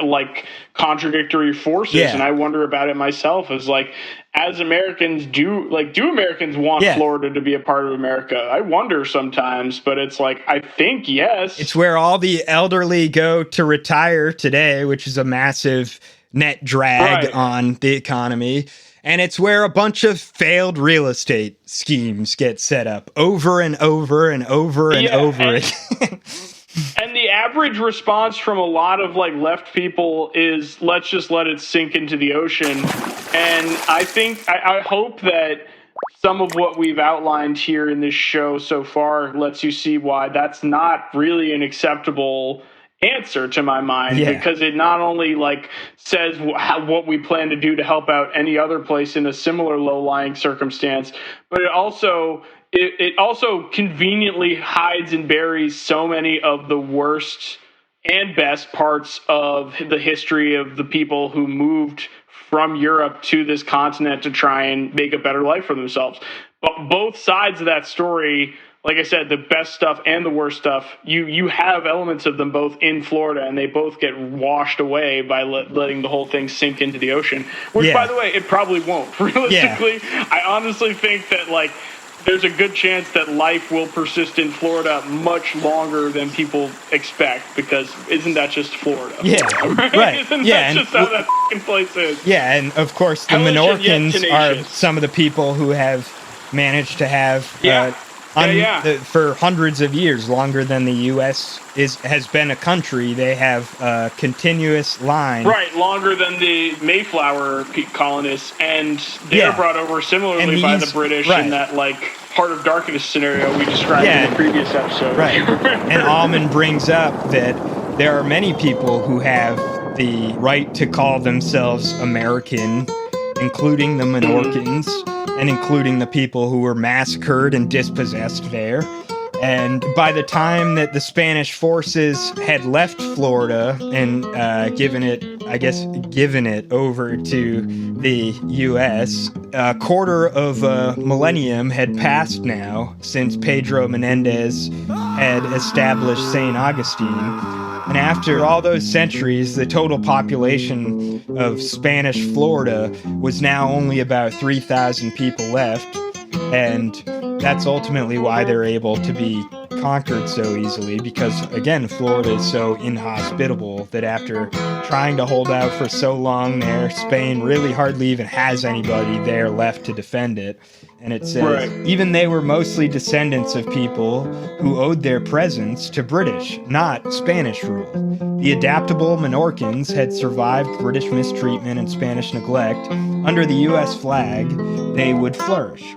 like contradictory forces. Yeah. And I wonder about it myself as like, as Americans do Americans want Florida to be a part of America? I wonder sometimes, but it's like, I think yes. It's where all the elderly go to retire today, which is a massive net drag on the economy. And it's where a bunch of failed real estate schemes get set up over and over and over and over again. And the average response from a lot of like left people is, let's just let it sink into the ocean. And I hope that some of what we've outlined here in this show so far lets you see why that's not really an acceptable answer to my mind, because it not only like says what we plan to do to help out any other place in a similar low-lying circumstance, but it also conveniently hides and buries so many of the worst and best parts of the history of the people who moved from Europe to this continent to try and make a better life for themselves. But both sides of that story, like I said, the best stuff and the worst stuff, you have elements of them both in Florida, and they both get washed away by letting the whole thing sink into the ocean. Which, by the way, it probably won't. Realistically, I honestly think that, like, there's a good chance that life will persist in Florida much longer than people expect, because isn't that just Florida? Yeah, right. Isn't that just how that fucking place is? Yeah, and of course the Menorcans are some of the people who have managed to have for hundreds of years, longer than the U.S. has been a country. They have a continuous line. Right, longer than the Mayflower colonists, and they're brought over similarly by the British in that, like, Heart of Darkness scenario we described in the previous episode. Right, and Allman brings up that there are many people who have the right to call themselves American, including the Menorcans, and including the people who were massacred and dispossessed there. And by the time that the Spanish forces had left Florida and given it over to the U.S., a quarter of a millennium had passed now since Pedro Menendez had established St. Augustine. And after all those centuries, the total population of Spanish Florida was now only about 3,000 people left. And that's ultimately why they're able to be conquered so easily, because, again, Florida is so inhospitable that after trying to hold out for so long there, Spain really hardly even has anybody there left to defend it. And it says, even they were mostly descendants of people who owed their presence to British, not Spanish rule. The adaptable Menorcans had survived British mistreatment and Spanish neglect. Under the U.S. flag, they would flourish.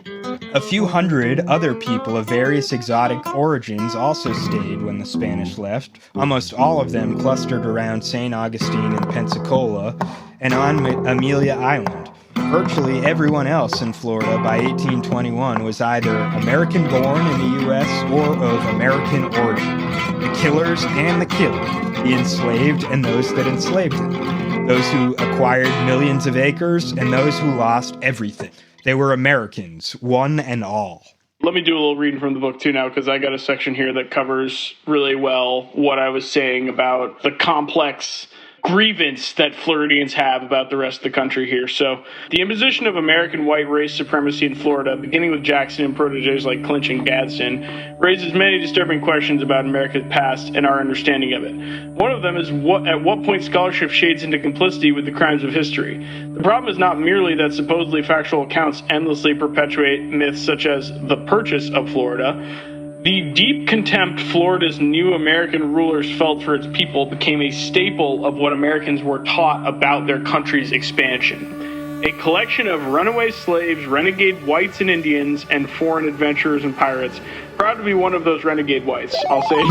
A few hundred other people of various exotic origins also stayed when the Spanish left, almost all of them clustered around St. Augustine and Pensacola and on Amelia Island. Virtually everyone else in Florida by 1821 was either American-born in the U.S. or of American origin. The killers and the killed, the enslaved and those that enslaved them, those who acquired millions of acres and those who lost everything. They were Americans, one and all. Let me do a little reading from the book, too, now, because I got a section here that covers really well what I was saying about the complex grievance that Floridians have about the rest of the country here. So, the imposition of American white race supremacy in Florida, beginning with Jackson and proteges like Clinch and Gadsden, raises many disturbing questions about America's past and our understanding of it. One of them is at what point scholarship shades into complicity with the crimes of history. The problem is not merely that supposedly factual accounts endlessly perpetuate myths such as the purchase of Florida. The deep contempt Florida's new American rulers felt for its people became a staple of what Americans were taught about their country's expansion. A collection of runaway slaves, renegade whites and Indians, and foreign adventurers and pirates. Proud to be one of those renegade whites, I'll say.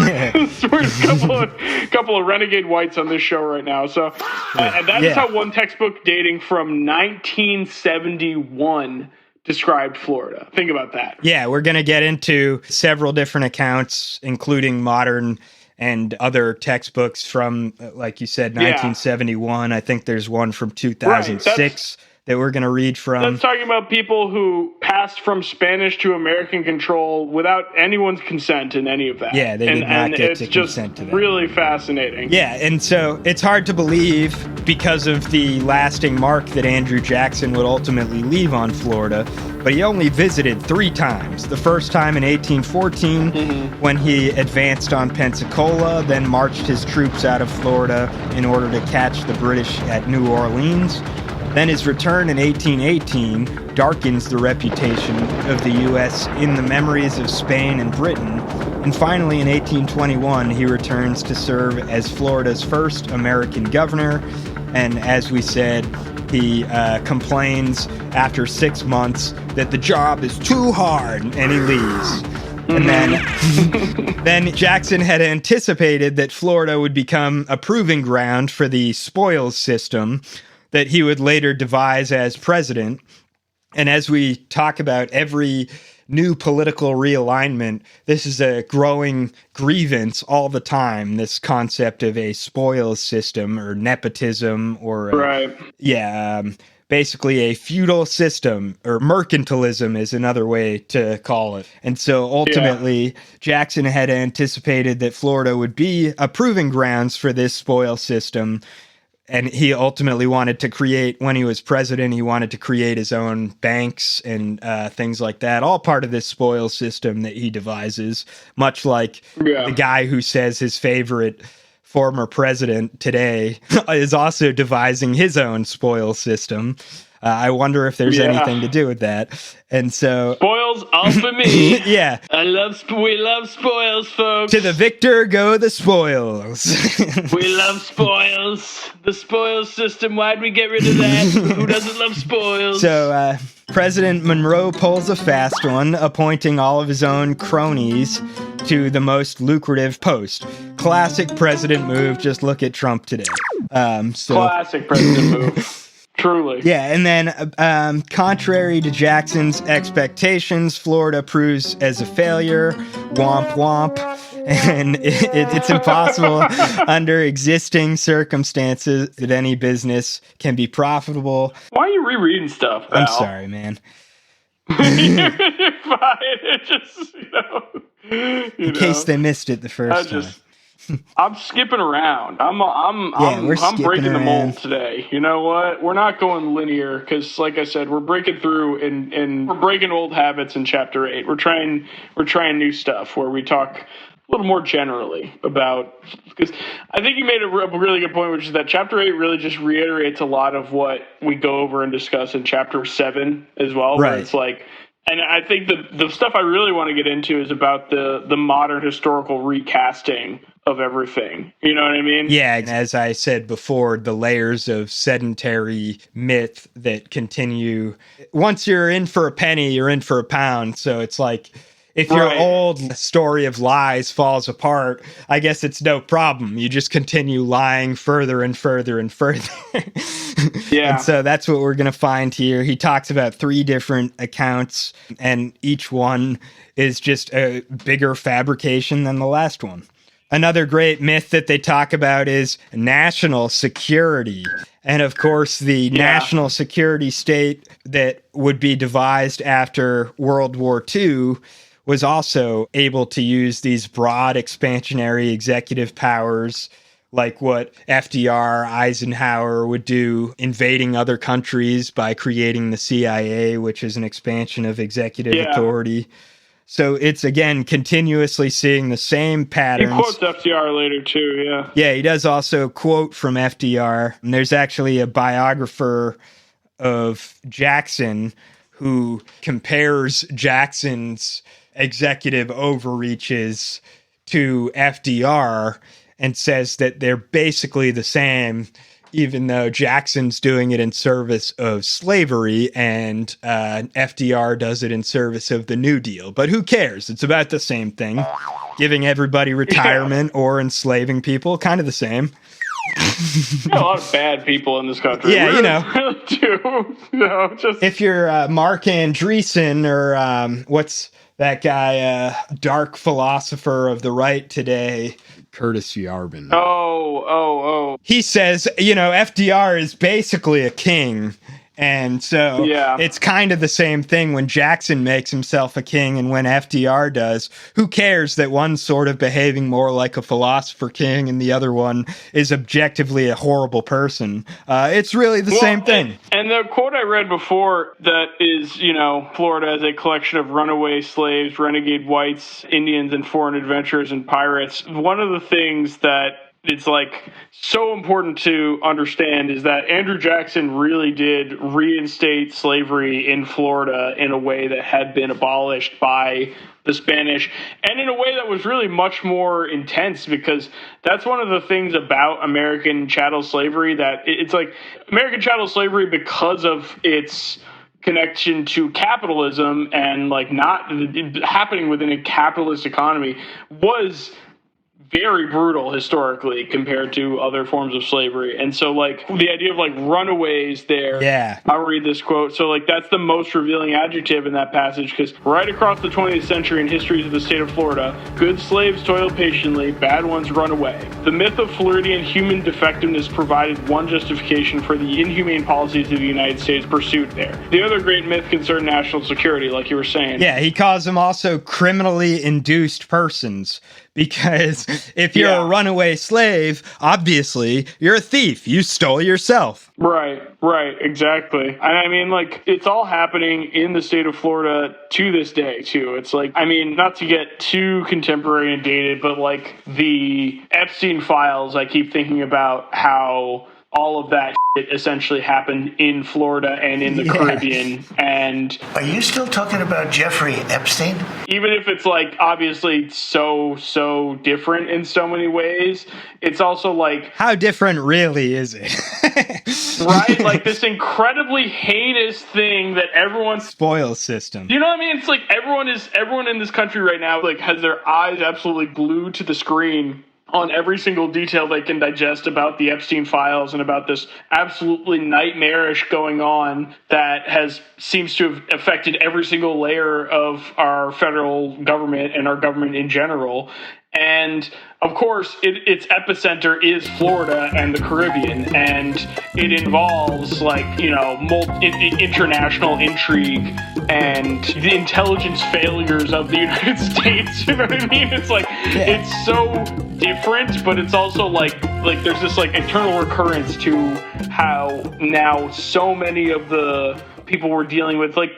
We're a couple of renegade whites on this show right now. So, and that is how one textbook dating from 1971 described Florida. Think about that. Yeah, we're going to get into several different accounts, including modern and other textbooks from, like you said, 1971. I think there's one from 2006 that we're going to read from. That's talking about people who passed from Spanish to American control without anyone's consent in any of that. Yeah, they did not get to consent to that. It's just really fascinating. Yeah, and so it's hard to believe because of the lasting mark that Andrew Jackson would ultimately leave on Florida, but he only visited 3 times. The first time in 1814 when he advanced on Pensacola, then marched his troops out of Florida in order to catch the British at New Orleans. Then his return in 1818 darkens the reputation of the U.S. in the memories of Spain and Britain. And finally, in 1821, he returns to serve as Florida's first American governor. And as we said, he complains after 6 months that the job is too hard, and he leaves. And then Jackson had anticipated that Florida would become a proving ground for the spoils system that he would later devise as president. And as we talk about every new political realignment, this is a growing grievance all the time, this concept of a spoils system or nepotism or basically a feudal system, or mercantilism is another way to call it. And so ultimately, Jackson had anticipated that Florida would be a proving grounds for this spoils system. And he ultimately wanted to create, when he was president, he wanted to create his own banks and things like that, all part of this spoils system that he devises, much like the guy who says his favorite former president today is also devising his own spoils system. I wonder if there's anything to do with that. And so spoils all for me. Yeah. We love spoils, folks. To the victor go the spoils. We love spoils. The spoils system. Why'd we get rid of that? Who doesn't love spoils? So President Monroe pulls a fast one, appointing all of his own cronies to the most lucrative post. Classic president move. Just look at Trump today. Classic president move. Truly. Yeah, and then contrary to Jackson's expectations, Florida proves as a failure. Womp womp. And it's impossible under existing circumstances that any business can be profitable. Why are you rereading stuff, Val? I'm sorry, man. You're fine. It just, in case they missed it the first time. I'm skipping around. I'm breaking the mold today. You know what? We're not going linear because, like I said, we're breaking through and we're breaking old habits in Chapter 8. We're trying new stuff where we talk a little more generally about, because I think you made a really good point, which is that Chapter 8 really just reiterates a lot of what we go over and discuss in Chapter 7 as well. Right. Where it's like, and I think the stuff I really want to get into is about the modern historical recasting of everything. You know what I mean? Yeah, as I said before, the layers of sedentary myth that continue. Once you're in for a penny, you're in for a pound. So it's like, if your old story of lies falls apart, I guess it's no problem. You just continue lying further and further and further. Yeah. And so that's what we're going to find here. He talks about 3 different accounts, and each one is just a bigger fabrication than the last one. Another great myth that they talk about is national security. And of course, the national security state that would be devised after World War II was also able to use these broad expansionary executive powers, like what FDR, Eisenhower would do, invading other countries by creating the CIA, which is an expansion of executive authority. So it's, again, continuously seeing the same patterns. He quotes FDR later, too, yeah. Yeah, he does also quote from FDR. And there's actually a biographer of Jackson who compares Jackson's executive overreaches to FDR and says that they're basically the same, even though Jackson's doing it in service of slavery and FDR does it in service of the New Deal. But who cares? It's about the same thing. Giving everybody retirement or enslaving people, kind of the same. There are a lot of bad people in this country. Yeah, really do. Just if you're Mark Andreessen or what's that guy, dark philosopher of the right today, Curtis Yarvin. Oh. He says, FDR is basically a king, And so it's kind of the same thing when Jackson makes himself a king and when FDR does. Who cares that one's sort of behaving more like a philosopher king and the other one is objectively a horrible person? It's really the same thing. And the quote I read before that is, Florida as a collection of runaway slaves, renegade whites, Indians, and foreign adventurers and pirates. One of the things that it's like so important to understand is that Andrew Jackson really did reinstate slavery in Florida in a way that had been abolished by the Spanish, and in a way that was really much more intense, because that's one of the things about American chattel slavery, that it's like American chattel slavery, because of its connection to capitalism and like not happening within a capitalist economy, was very brutal historically compared to other forms of slavery. And so like the idea of like runaways there, I'll read this quote. So like that's the most revealing adjective in that passage, because right across the 20th century in histories of the state of Florida, good slaves toil patiently, bad ones run away. The myth of Floridian human defectiveness provided one justification for the inhumane policies of the United States pursued there. The other great myth concerned national security, like you were saying. Yeah, he calls them also criminally induced persons. Because if you're a runaway slave, obviously you're a thief. You stole yourself. Right, exactly. And I mean, like, it's all happening in the state of Florida to this day, too. It's like, I mean, not to get too contemporary and dated, but like the Epstein files, I keep thinking about how all of that shit essentially happened in Florida and in the Caribbean. And are you still talking about Jeffrey Epstein? Even if it's like obviously so different in so many ways, it's also like, how different really is it? Right? Like this incredibly heinous thing that everyone spoils system. You know what I mean? It's like everyone in this country right now like has their eyes absolutely glued to the screen on every single detail they can digest about the Epstein files and about this absolutely nightmarish going on that seems to have affected every single layer of our federal government and our government in general. And of course, its epicenter is Florida and the Caribbean, and it involves like, international intrigue and the intelligence failures of the United States. You know what I mean? It's like, it's so different, but it's also like there's this like eternal recurrence to how now so many of the people we're dealing with, like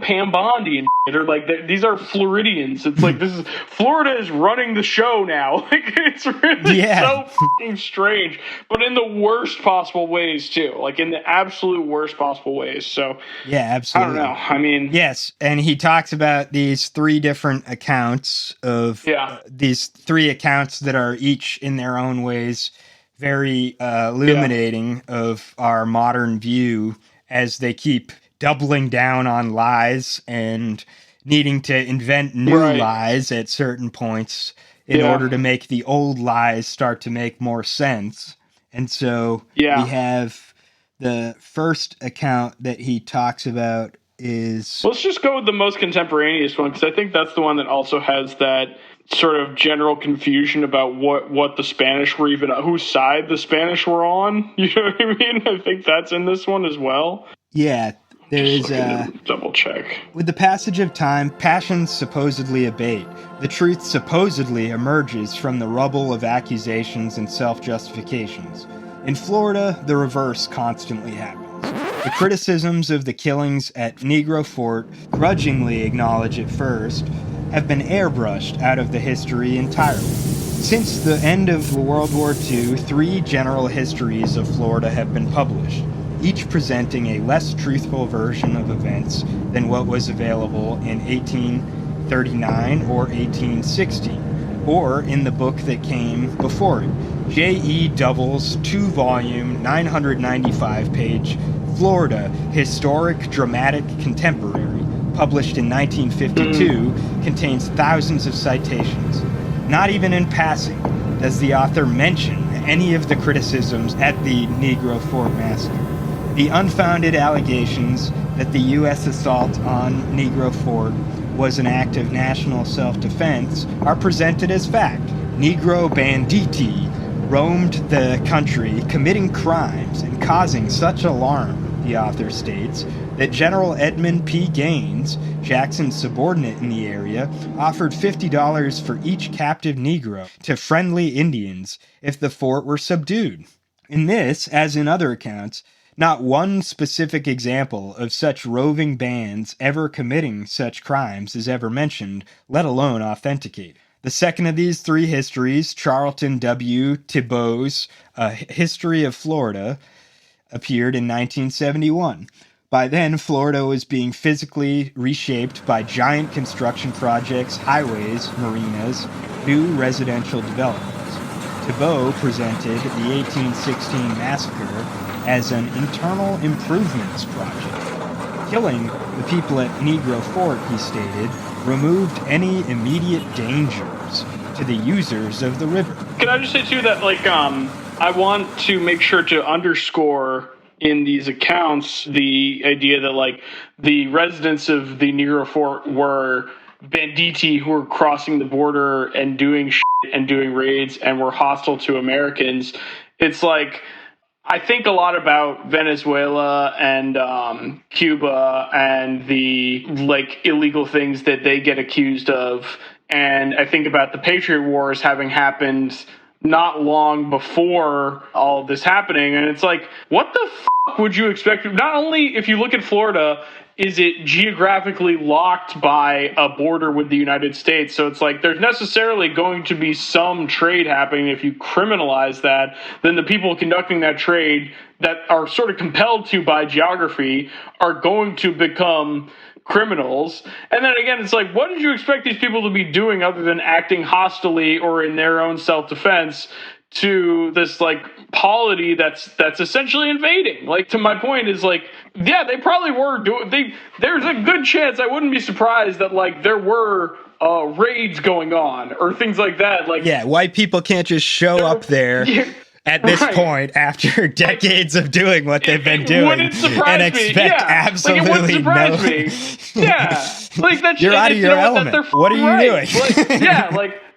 Pam Bondi and shit, are like, these are Floridians. It's like, Florida is running the show now. Like, it's really so fucking strange, but in the worst possible ways too. Like in the absolute worst possible ways. So yeah, absolutely. I don't know. I mean, yes, and he talks about these three different accounts of these three accounts that are each in their own ways very illuminating of our modern view, as they keep doubling down on lies and needing to invent new lies at certain points in order to make the old lies start to make more sense. And so we have the first account that he talks about is... Let's just go with the most contemporaneous one, because I think that's the one that also has that sort of general confusion about what the Spanish were even, whose side the Spanish were on. You know what I mean? I think that's in this one as well. Yeah. There is double check. With the passage of time, passions supposedly abate. The truth supposedly emerges from the rubble of accusations and self-justifications. In Florida, the reverse constantly happens. The criticisms of the killings at Negro Fort, grudgingly acknowledged at first, have been airbrushed out of the history entirely. Since the end of World War II, 3 general histories of Florida have been published, each presenting a less truthful version of events than what was available in 1839 or 1860, or in the book that came before it, J.E. Double's 2-volume, 995-page Florida Historic Dramatic Contemporary, published in 1952, contains thousands of citations. Not even in passing does the author mention any of the criticisms at the Negro Fort Massacre. The unfounded allegations that the U.S. assault on Negro Fort was an act of national self-defense are presented as fact. Negro banditti roamed the country, committing crimes and causing such alarm the author states, that General Edmund P. Gaines, Jackson's subordinate in the area, offered $50 for each captive Negro to friendly Indians if the fort were subdued. In this, as in other accounts, not one specific example of such roving bands ever committing such crimes is ever mentioned, let alone authenticated. The second of these three histories, Charlton W. Thibault's A History of Florida, appeared in 1971. By then, Florida was being physically reshaped by giant construction projects, highways, marinas, new residential developments. Thibault presented the 1816 massacre as an internal improvements project. Killing the people at Negro Fort, he stated, removed any immediate dangers to the users of the river. Can I just say, too, that, I want to make sure to underscore in these accounts the idea that, the residents of the Negro Fort were banditti who were crossing the border and doing shit and doing raids and were hostile to Americans. It's I think a lot about Venezuela and Cuba and the illegal things that they get accused of. And I think about the Patriot Wars having happened not long before all of this happening. And it's what the fuck would you expect? Not only if you look at Florida, is it geographically locked by a border with the United States? So it's there's necessarily going to be some trade happening. If you criminalize that, then the people conducting that trade that are sort of compelled to by geography are going to become criminals. And then again, it's what did you expect these people to be doing other than acting hostilely or in their own self-defense to this polity that's essentially invading? To my point is yeah, they probably were doing. There's a good chance I wouldn't be surprised that there were raids going on or things like that. Yeah, white people can't just show up there. Yeah. At this point, after decades of doing what they've been doing, and expect absolutely it wouldn't surprise me. Yeah, that you're out of your element. What are you doing?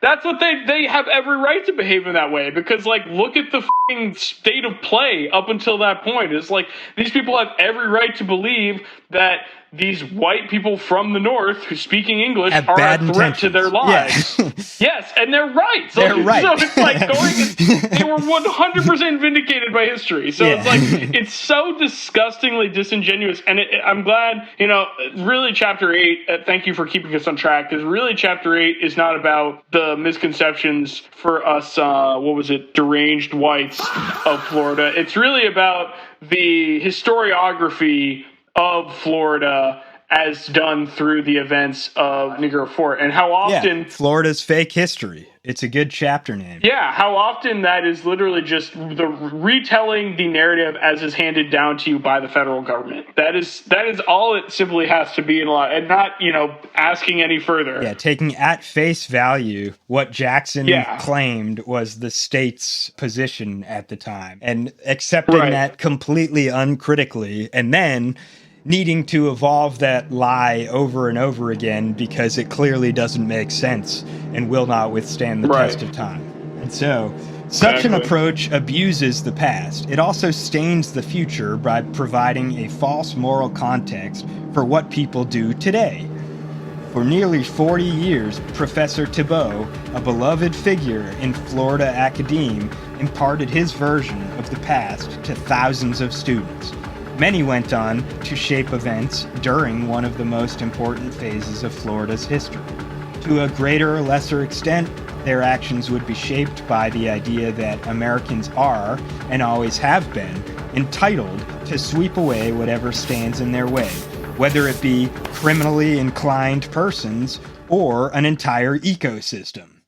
That's what they have every right to behave in that way, because look at the state of play up until that point. It's these people have every right to believe that these white people from the North who speaking English are a threat to their lives. Yeah. Yes, and they're right. So, they're right. So it's they were 100% vindicated by history. So it's so disgustingly disingenuous. And I'm glad, really Chapter 8, thank you for keeping us on track, because really Chapter 8 is not about the misconceptions for us, deranged whites of Florida. It's really about the historiography of Florida as done through the events of Negro Fort, and how often Florida's fake history. It's a good chapter name. Yeah, how often that is literally just the retelling the narrative as is handed down to you by the federal government. That is all it simply has to be in a lot, and not asking any further. Yeah, taking at face value what Jackson claimed was the state's position at the time, and accepting that completely uncritically, and then needing to evolve that lie over and over again because it clearly doesn't make sense and will not withstand the test of time. And so, such an approach abuses the past. It also stains the future by providing a false moral context for what people do today. For nearly 40 years, Professor Thibault, a beloved figure in Florida academe, imparted his version of the past to thousands of students. Many went on to shape events during one of the most important phases of Florida's history. To a greater or lesser extent, their actions would be shaped by the idea that Americans are, and always have been, entitled to sweep away whatever stands in their way, whether it be criminally inclined persons or an entire ecosystem.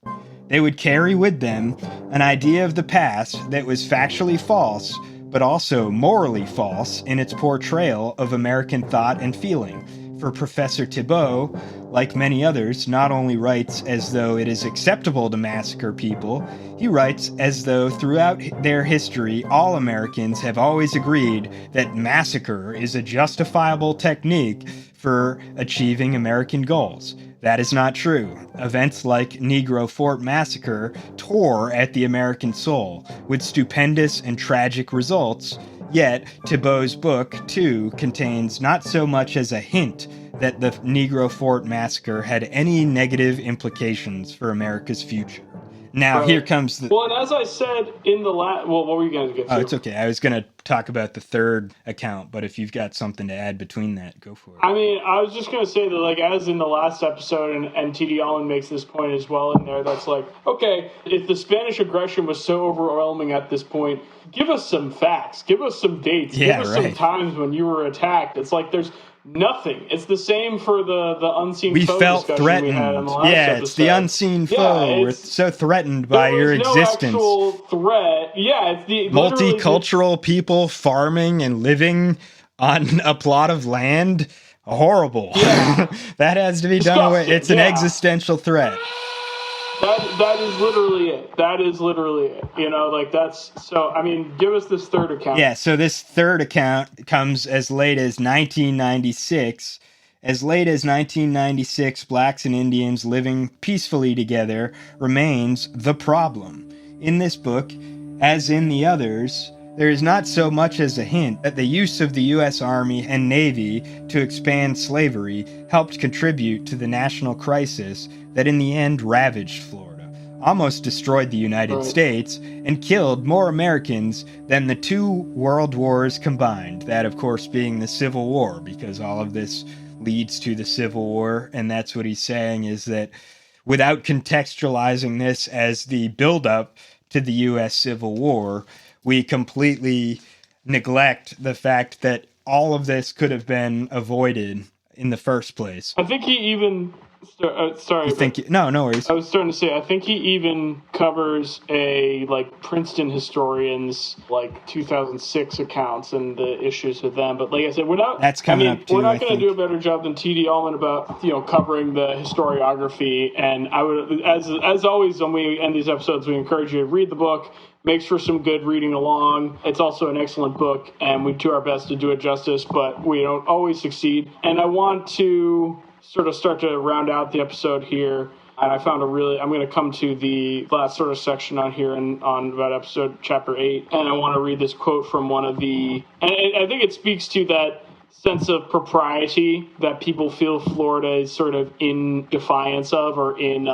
They would carry with them an idea of the past that was factually false, but also morally false in its portrayal of American thought and feeling. For Professor Thibault, like many others, not only writes as though it is acceptable to massacre people, he writes as though throughout their history all Americans have always agreed that massacre is a justifiable technique for achieving American goals. That is not true. Events like Negro Fort Massacre tore at the American soul, with stupendous and tragic results, Yet, Thibault's book, too, contains not so much as a hint that the Negro Fort massacre had any negative implications for America's future. Now, here comes the... Well, and as I said in the last... Well, what were you going to get to? Oh, it's okay. I was going to talk about the third account, but if you've got something to add between that, go for it. I mean, I was just going to say that, like, as in the last episode, and T.D. Allman makes this point as well in there, that's like, okay, if the Spanish aggression was so overwhelming at this point, give us some facts, give us some dates, give us some times when you were attacked. It's like there's nothing. It's the same for the unseen foe felt discussion threatened. we had in the last episode. It's the unseen foe. We're so threatened by your existence. No actual threat. Yeah, it's the multicultural people farming and living on a plot of land. Horrible. Yeah. That has to be done away. It's an existential threat. That is literally it. That is literally it. You know, like that's so. I mean, give us this third account. Yeah. So this third account comes as late as 1996. As late as 1996, blacks and Indians living peacefully together remains the problem. In this book, as in the others, there is not so much as a hint that the use of the U.S. Army and Navy to expand slavery helped contribute to the national crisis that in the end ravaged Florida, almost destroyed the United States, and killed more Americans than the two world wars combined. That, of course, being the Civil War, because all of this leads to the Civil War, and that's what he's saying is that without contextualizing this as the buildup to the U.S. Civil War, we completely neglect the fact that all of this could have been avoided in the first place. I think he even... sorry. No worries. I was starting to say, I think he even covers Princeton historians, 2006 accounts and the issues with them. But like I said, we're not... That's coming up too, we're not going to do a better job than T.D. Allman about, covering the historiography. And I would, as always, when we end these episodes, we encourage you to read the book. Makes for some good reading along. It's also an excellent book, and we do our best to do it justice, but we don't always succeed. And I want to sort of start to round out the episode here. And I found I'm going to come to the last sort of section on here and on about episode chapter 8. And I want to read this quote from one of and I think it speaks to that sense of propriety that people feel Florida is sort of in defiance of or in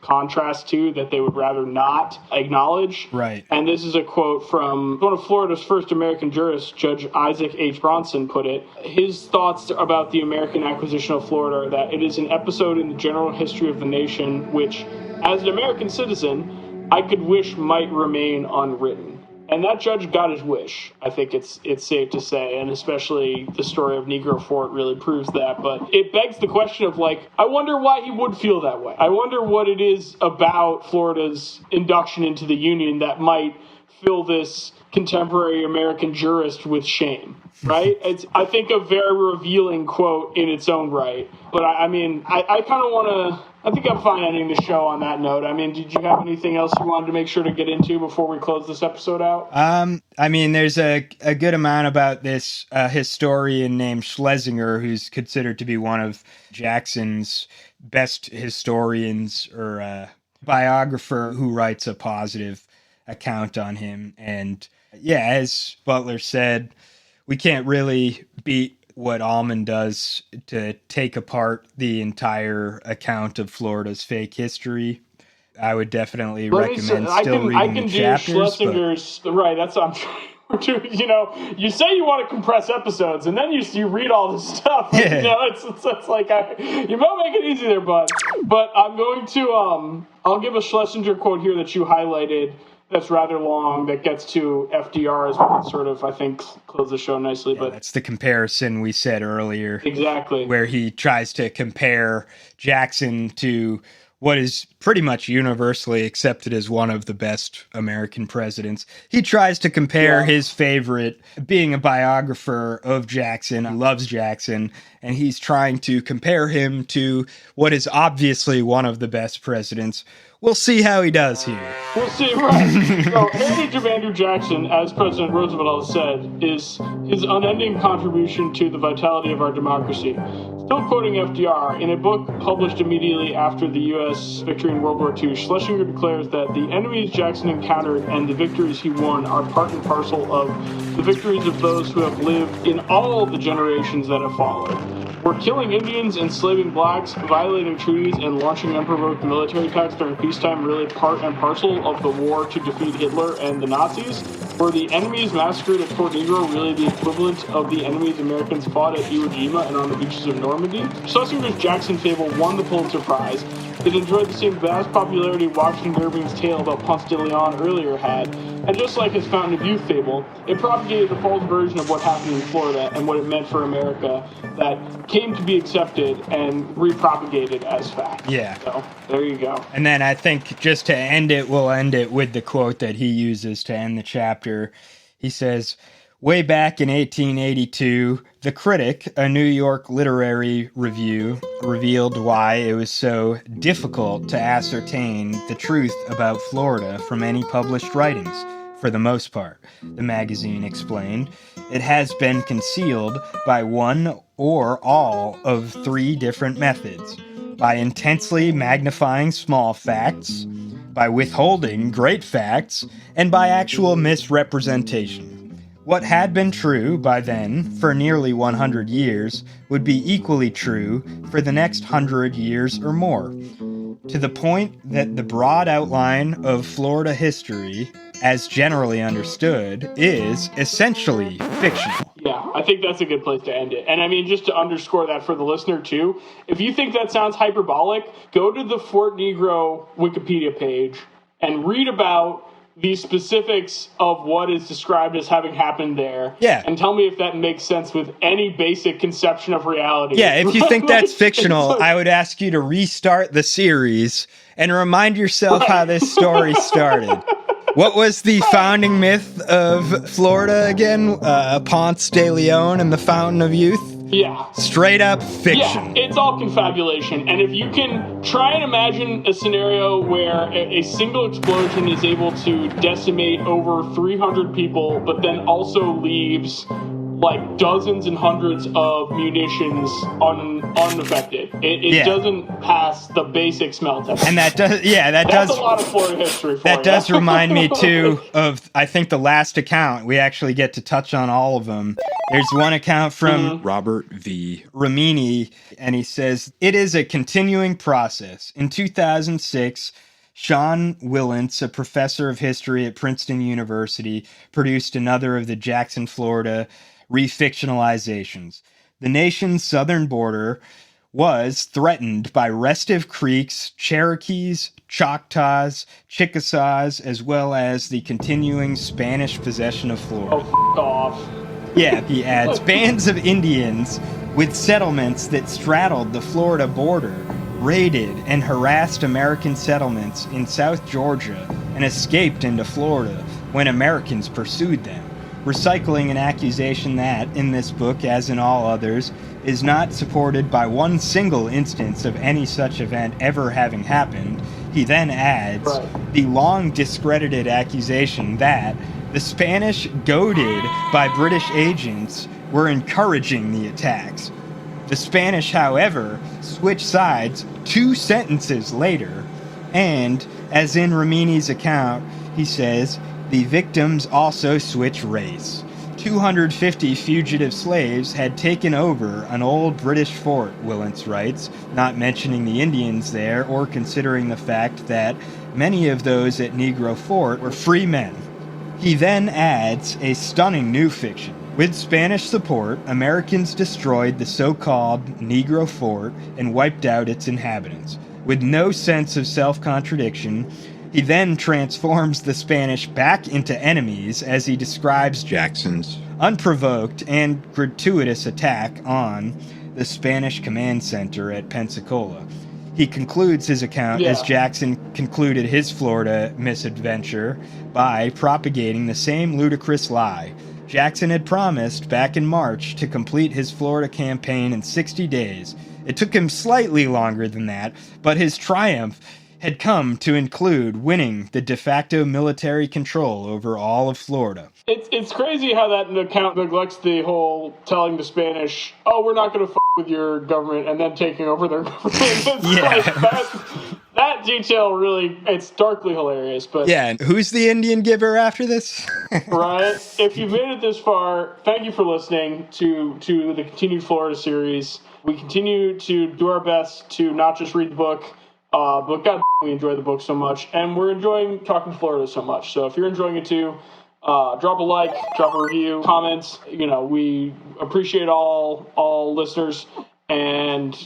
contrast to, that they would rather not acknowledge. Right. And this is a quote from one of Florida's first American jurists, Judge Isaac H. Bronson, put it. His thoughts about the American acquisition of Florida are that it is an episode in the general history of the nation which, as an American citizen, I could wish might remain unwritten. And that judge got his wish, I think it's safe to say, and especially the story of Negro Fort really proves that. But it begs the question of, I wonder why he would feel that way. I wonder what it is about Florida's induction into the Union that might fill this contemporary American jurist with shame, right? It's, I think, a very revealing quote in its own right. But I kind of want to... I think I'm fine ending the show on that note. I mean, did you have anything else you wanted to make sure to get into before we close this episode out? There's a good amount about this historian named Schlesinger, who's considered to be one of Jackson's best historians, or biographer who writes a positive account on him. And yeah, as Butler said, we can't really beat what Allman does to take apart the entire account of Florida's fake history. I would definitely recommend still reading the chapters. Schlesinger's, right, that's what I'm trying to do. You say you want to compress episodes, and then you read all this stuff. Yeah. It's like, you might make it easy there, bud. But I'm going to, I'll give a Schlesinger quote here that you highlighted that's rather long, that gets to FDR as we can sort of, I think, close the show nicely. But that's the comparison we said earlier. Exactly. Where he tries to compare Jackson to what is pretty much universally accepted as one of the best American presidents. He tries to compare his favorite, being a biographer of Jackson, he loves Jackson, and he's trying to compare him to what is obviously one of the best presidents. We'll see how he does here. We'll see, right. So, heritage of Andrew Jackson, as President Roosevelt has said, is his unending contribution to the vitality of our democracy. Still quoting FDR, in a book published immediately after the U.S. victory in World War II, Schlesinger declares that the enemies Jackson encountered and the victories he won are part and parcel of the victories of those who have lived in all the generations that have followed. We're killing Indians, enslaving blacks, violating treaties, and launching unprovoked military attacks during peacetime really part and parcel of the war to defeat Hitler and the Nazis? Were the enemies massacred at Fort Negro really the equivalent of the enemies Americans fought at Iwo Jima and on the beaches of Normandy? Schlesinger's Jackson fable won the Pulitzer Prize. It enjoyed the same vast popularity Washington Irving's tale about Ponce de Leon earlier had, and just like his Fountain of Youth fable, it propagated a false version of what happened in Florida and what it meant for America that came to be accepted and repropagated as fact. Yeah. So, there you go. And then I think just to end it, we'll end it with the quote that he uses to end the chapter. He says, way back in 1882, The Critic, a New York literary review, revealed why it was so difficult to ascertain the truth about Florida from any published writings. For the most part, the magazine explained, it has been concealed by one or all of three different methods: by intensely magnifying small facts, by withholding great facts, and by actual misrepresentation. What had been true by then for nearly 100 years would be equally true for the next 100 years or more, to the point that the broad outline of Florida history, as generally understood, is essentially fictional. Yeah, I think that's a good place to end it. And I mean, just to underscore that for the listener too, if you think that sounds hyperbolic, go to the Fort Negro Wikipedia page and read about the specifics of what is described as having happened there. Yeah. And tell me if that makes sense with any basic conception of reality. Yeah, if you think that's fictional, I would ask you to restart the series and remind yourself how this story started. What was the founding myth of Florida again? Ponce de Leon and the Fountain of Youth? Yeah. Straight up fiction. Yeah, it's all confabulation. And if you can try and imagine a scenario where a single explosion is able to decimate over 300 people, but then also leaves like dozens and hundreds of munitions unaffected. It doesn't pass the basic smell test. And that does, that's a lot of Florida history for that you. does remind me too of, I think, the last account. We actually get to touch on all of them. There's one account from Robert V. Ramini, and he says, it is a continuing process. In 2006, Sean Willents, a professor of history at Princeton University, produced another of the Jackson, Florida refictionalizations. The nation's southern border was threatened by restive Creeks, Cherokees, Choctaws, Chickasaws, as well as the continuing Spanish possession of Florida. Oh, f*** off. Yeah, he adds, bands of Indians with settlements that straddled the Florida border raided and harassed American settlements in South Georgia and escaped into Florida when Americans pursued them. Recycling an accusation that, in this book as in all others, is not supported by one single instance of any such event ever having happened, he then adds the long discredited accusation that the Spanish, goaded by British agents, were encouraging the attacks. The Spanish, however, switched sides 2 sentences later, and, as in Ramini's account, he says, the victims also switch race. 250 fugitive slaves had taken over an old British fort, Willents writes, not mentioning the Indians there or considering the fact that many of those at Negro Fort were free men. He then adds a stunning new fiction. With Spanish support, Americans destroyed the so-called Negro Fort and wiped out its inhabitants. With no sense of self-contradiction, he then transforms the Spanish back into enemies as he describes Jackson's unprovoked and gratuitous attack on the Spanish command center at Pensacola. He concludes his account as Jackson concluded his Florida misadventure by propagating the same ludicrous lie. Jackson had promised back in March to complete his Florida campaign in 60 days. It took him slightly longer than that, but his triumph had come to include winning the de facto military control over all of Florida. It's crazy how that account neglects the whole telling the Spanish, oh, we're not going to with your government, and then taking over their government. That detail really, it's darkly hilarious. But yeah, and who's the Indian giver after this? Right? If you've made it this far, thank you for listening to the continued Florida series. We continue to do our best to not just read the book, but God, we enjoy the book so much, and we're enjoying talking Florida so much. So if you're enjoying it too, drop a like, drop a review, comments. We appreciate all listeners. And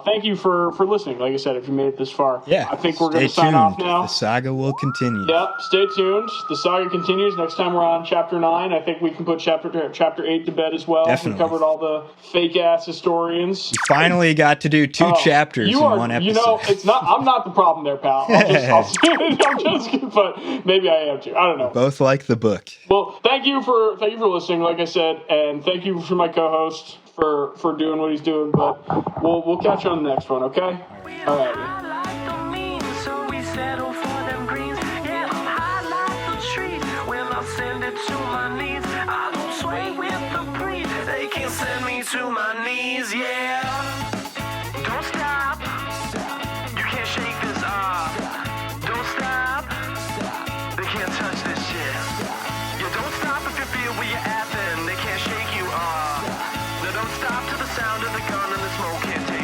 thank you for listening. Like I said, if you made it this far, I think we're going to sign off now. The saga will continue. Yep, stay tuned. The saga continues. Next time we're on Chapter 9. I think we can put Chapter 8 to bed as well. Definitely. We covered all the fake-ass historians. You finally got to do two chapters in one episode. It's not. I'm not the problem there, pal. I'm just kidding, but maybe I am too. I don't know. Both like the book. Well, thank you for listening, like I said, and thank you for my co-host for doing what he's doing, but we'll catch you on the next one, okay? All right. Send me to my knees, yeah. Don't stop. You can't shake this off. Don't stop. They can't touch this shit. Yeah, don't stop if you feel where you're at, then they can't shake you off. No, don't stop to the sound of the gun and the smoke can't take